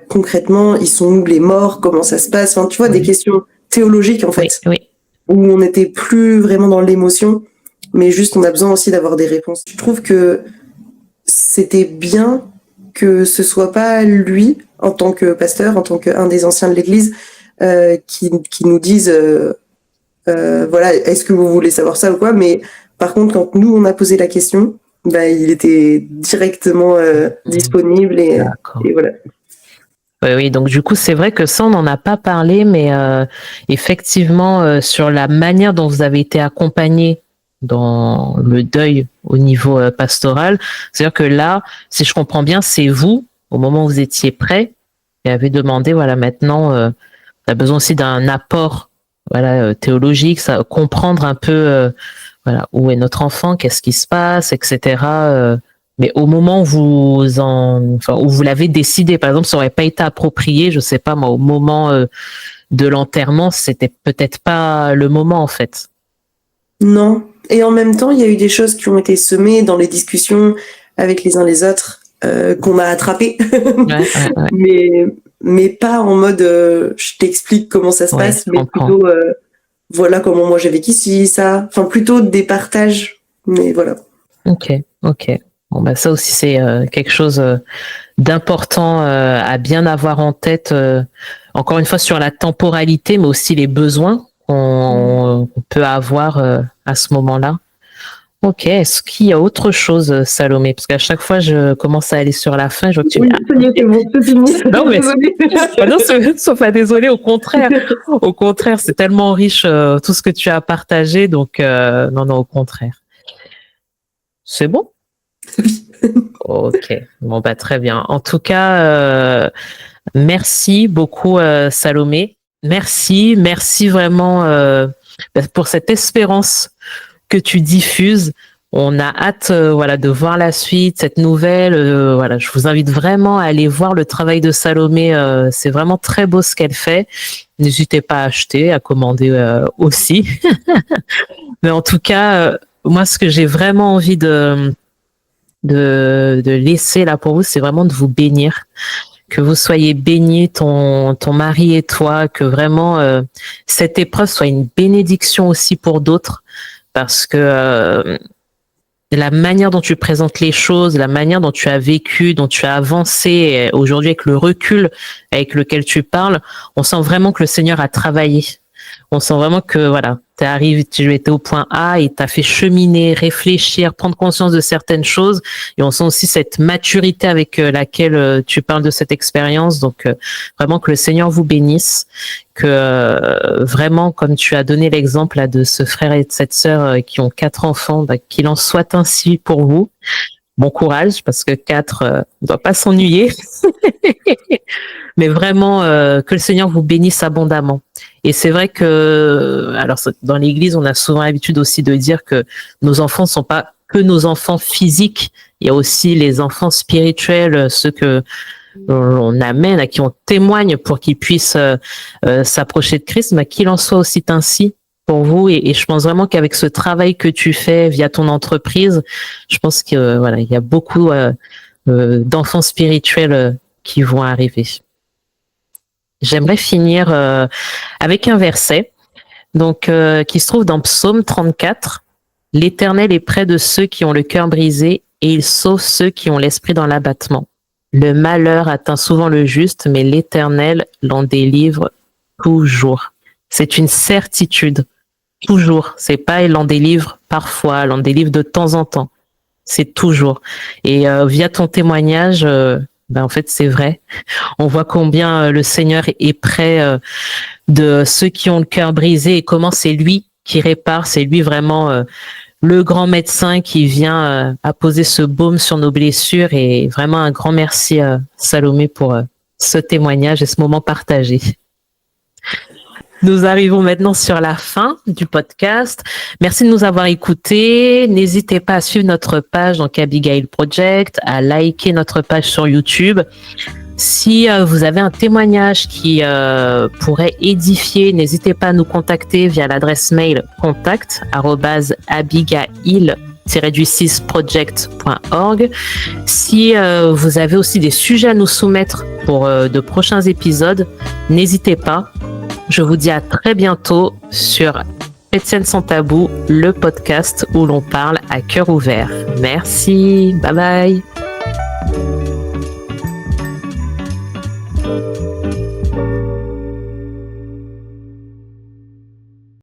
concrètement, ils sont où les morts, comment ça se passe, enfin, tu vois, des questions théologiques en fait. Oui. où on n'était plus vraiment dans l'émotion, mais juste on a besoin aussi d'avoir des réponses. Je trouve que c'était bien que ce soit pas lui, en tant que pasteur, en tant qu'un des anciens de l'Église, qui nous dise voilà, est-ce que vous voulez savoir ça ou quoi, mais par contre, quand nous, on a posé la question, il était directement disponible et voilà. Oui, donc du coup, c'est vrai que ça, on n'en a pas parlé, mais effectivement, sur la manière dont vous avez été accompagné dans le deuil au niveau pastoral, c'est-à-dire que là, si je comprends bien, c'est vous, au moment où vous étiez prêt, et avez demandé, voilà, maintenant, tu as besoin aussi d'un apport théologique, ça, comprendre un peu voilà, où est notre enfant, qu'est-ce qui se passe, etc. Mais au moment où où vous l'avez décidé, par exemple, ça n'aurait pas été approprié, je sais pas moi, au moment de l'enterrement, c'était peut-être pas le moment en fait. Non. Et en même temps, il y a eu des choses qui ont été semées dans les discussions avec les uns les autres qu'on a attrapées. Ouais. Mais pas en mode je t'explique comment ça se passe, mais plutôt voilà comment moi j'ai vécu ci, ça. Enfin, plutôt des partages, mais voilà. Ok. Bon, ça aussi, c'est quelque chose d'important à bien avoir en tête, encore une fois, sur la temporalité, mais aussi les besoins qu'on peut avoir à ce moment-là. Ok, est-ce qu'il y a autre chose, Salomé? Parce qu'à chaque fois, je commence à aller sur la fin. Je vois que tu... Oui, c'est bon, c'est fini. Non, mais non, sois pas désolé, au contraire. Au contraire, c'est tellement riche tout ce que tu as partagé. Donc, non, au contraire. C'est bon? Ok, bon, très bien. En tout cas, merci beaucoup, Salomé. Merci vraiment pour cette espérance que tu diffuses. On a hâte de voir la suite, cette nouvelle. Je vous invite vraiment à aller voir le travail de Salomé. C'est vraiment très beau ce qu'elle fait. N'hésitez pas à acheter, à commander aussi. Mais en tout cas, moi, ce que j'ai vraiment envie de laisser là pour vous, c'est vraiment de vous bénir. Que vous soyez bénis, ton mari et toi, que vraiment cette épreuve soit une bénédiction aussi pour d'autres, parce que la manière dont tu présentes les choses, la manière dont tu as vécu, dont tu as avancé aujourd'hui avec le recul avec lequel tu parles, on sent vraiment que le Seigneur a travaillé. On sent vraiment que tu étais au point A et t'as fait cheminer, réfléchir, prendre conscience de certaines choses. Et on sent aussi cette maturité avec laquelle tu parles de cette expérience. Donc vraiment que le Seigneur vous bénisse, que vraiment, comme tu as donné l'exemple là, de ce frère et de cette sœur qui ont 4 enfants, qu'il en soit ainsi pour vous. Bon courage, parce que 4 ne doit pas s'ennuyer. Mais vraiment que le Seigneur vous bénisse abondamment. Et c'est vrai que, alors dans l'Église, on a souvent l'habitude aussi de dire que nos enfants ne sont pas que nos enfants physiques. Il y a aussi les enfants spirituels, ceux que on amène, à qui on témoigne pour qu'ils puissent s'approcher de Christ, mais qu'il en soit aussi ainsi pour vous. Et je pense vraiment qu'avec ce travail que tu fais via ton entreprise, je pense que il y a beaucoup d'enfants spirituels qui vont arriver. J'aimerais finir avec un verset qui se trouve dans Psaume 34. « L'Éternel est près de ceux qui ont le cœur brisé et il sauve ceux qui ont l'esprit dans l'abattement. Le malheur atteint souvent le juste, mais l'Éternel l'en délivre toujours. » C'est une certitude, toujours. C'est pas il l'en délivre parfois, il l'en délivre de temps en temps. C'est toujours. Et via ton témoignage... en fait, c'est vrai. On voit combien le Seigneur est près de ceux qui ont le cœur brisé et comment c'est lui qui répare. C'est lui vraiment le grand médecin qui vient apposer ce baume sur nos blessures. Et vraiment un grand merci, Salomé, pour ce témoignage et ce moment partagé. Nous arrivons maintenant sur la fin du podcast. Merci de nous avoir écoutés. N'hésitez pas à suivre notre page donc Abigail Project, à liker notre page sur YouTube. Si vous avez un témoignage qui pourrait édifier, n'hésitez pas à nous contacter via l'adresse mail contact@abigail-project.org. Si vous avez aussi des sujets à nous soumettre pour de prochains épisodes, n'hésitez pas. Je vous dis à très bientôt sur Étienne sans tabou, le podcast où l'on parle à cœur ouvert. Merci, bye bye.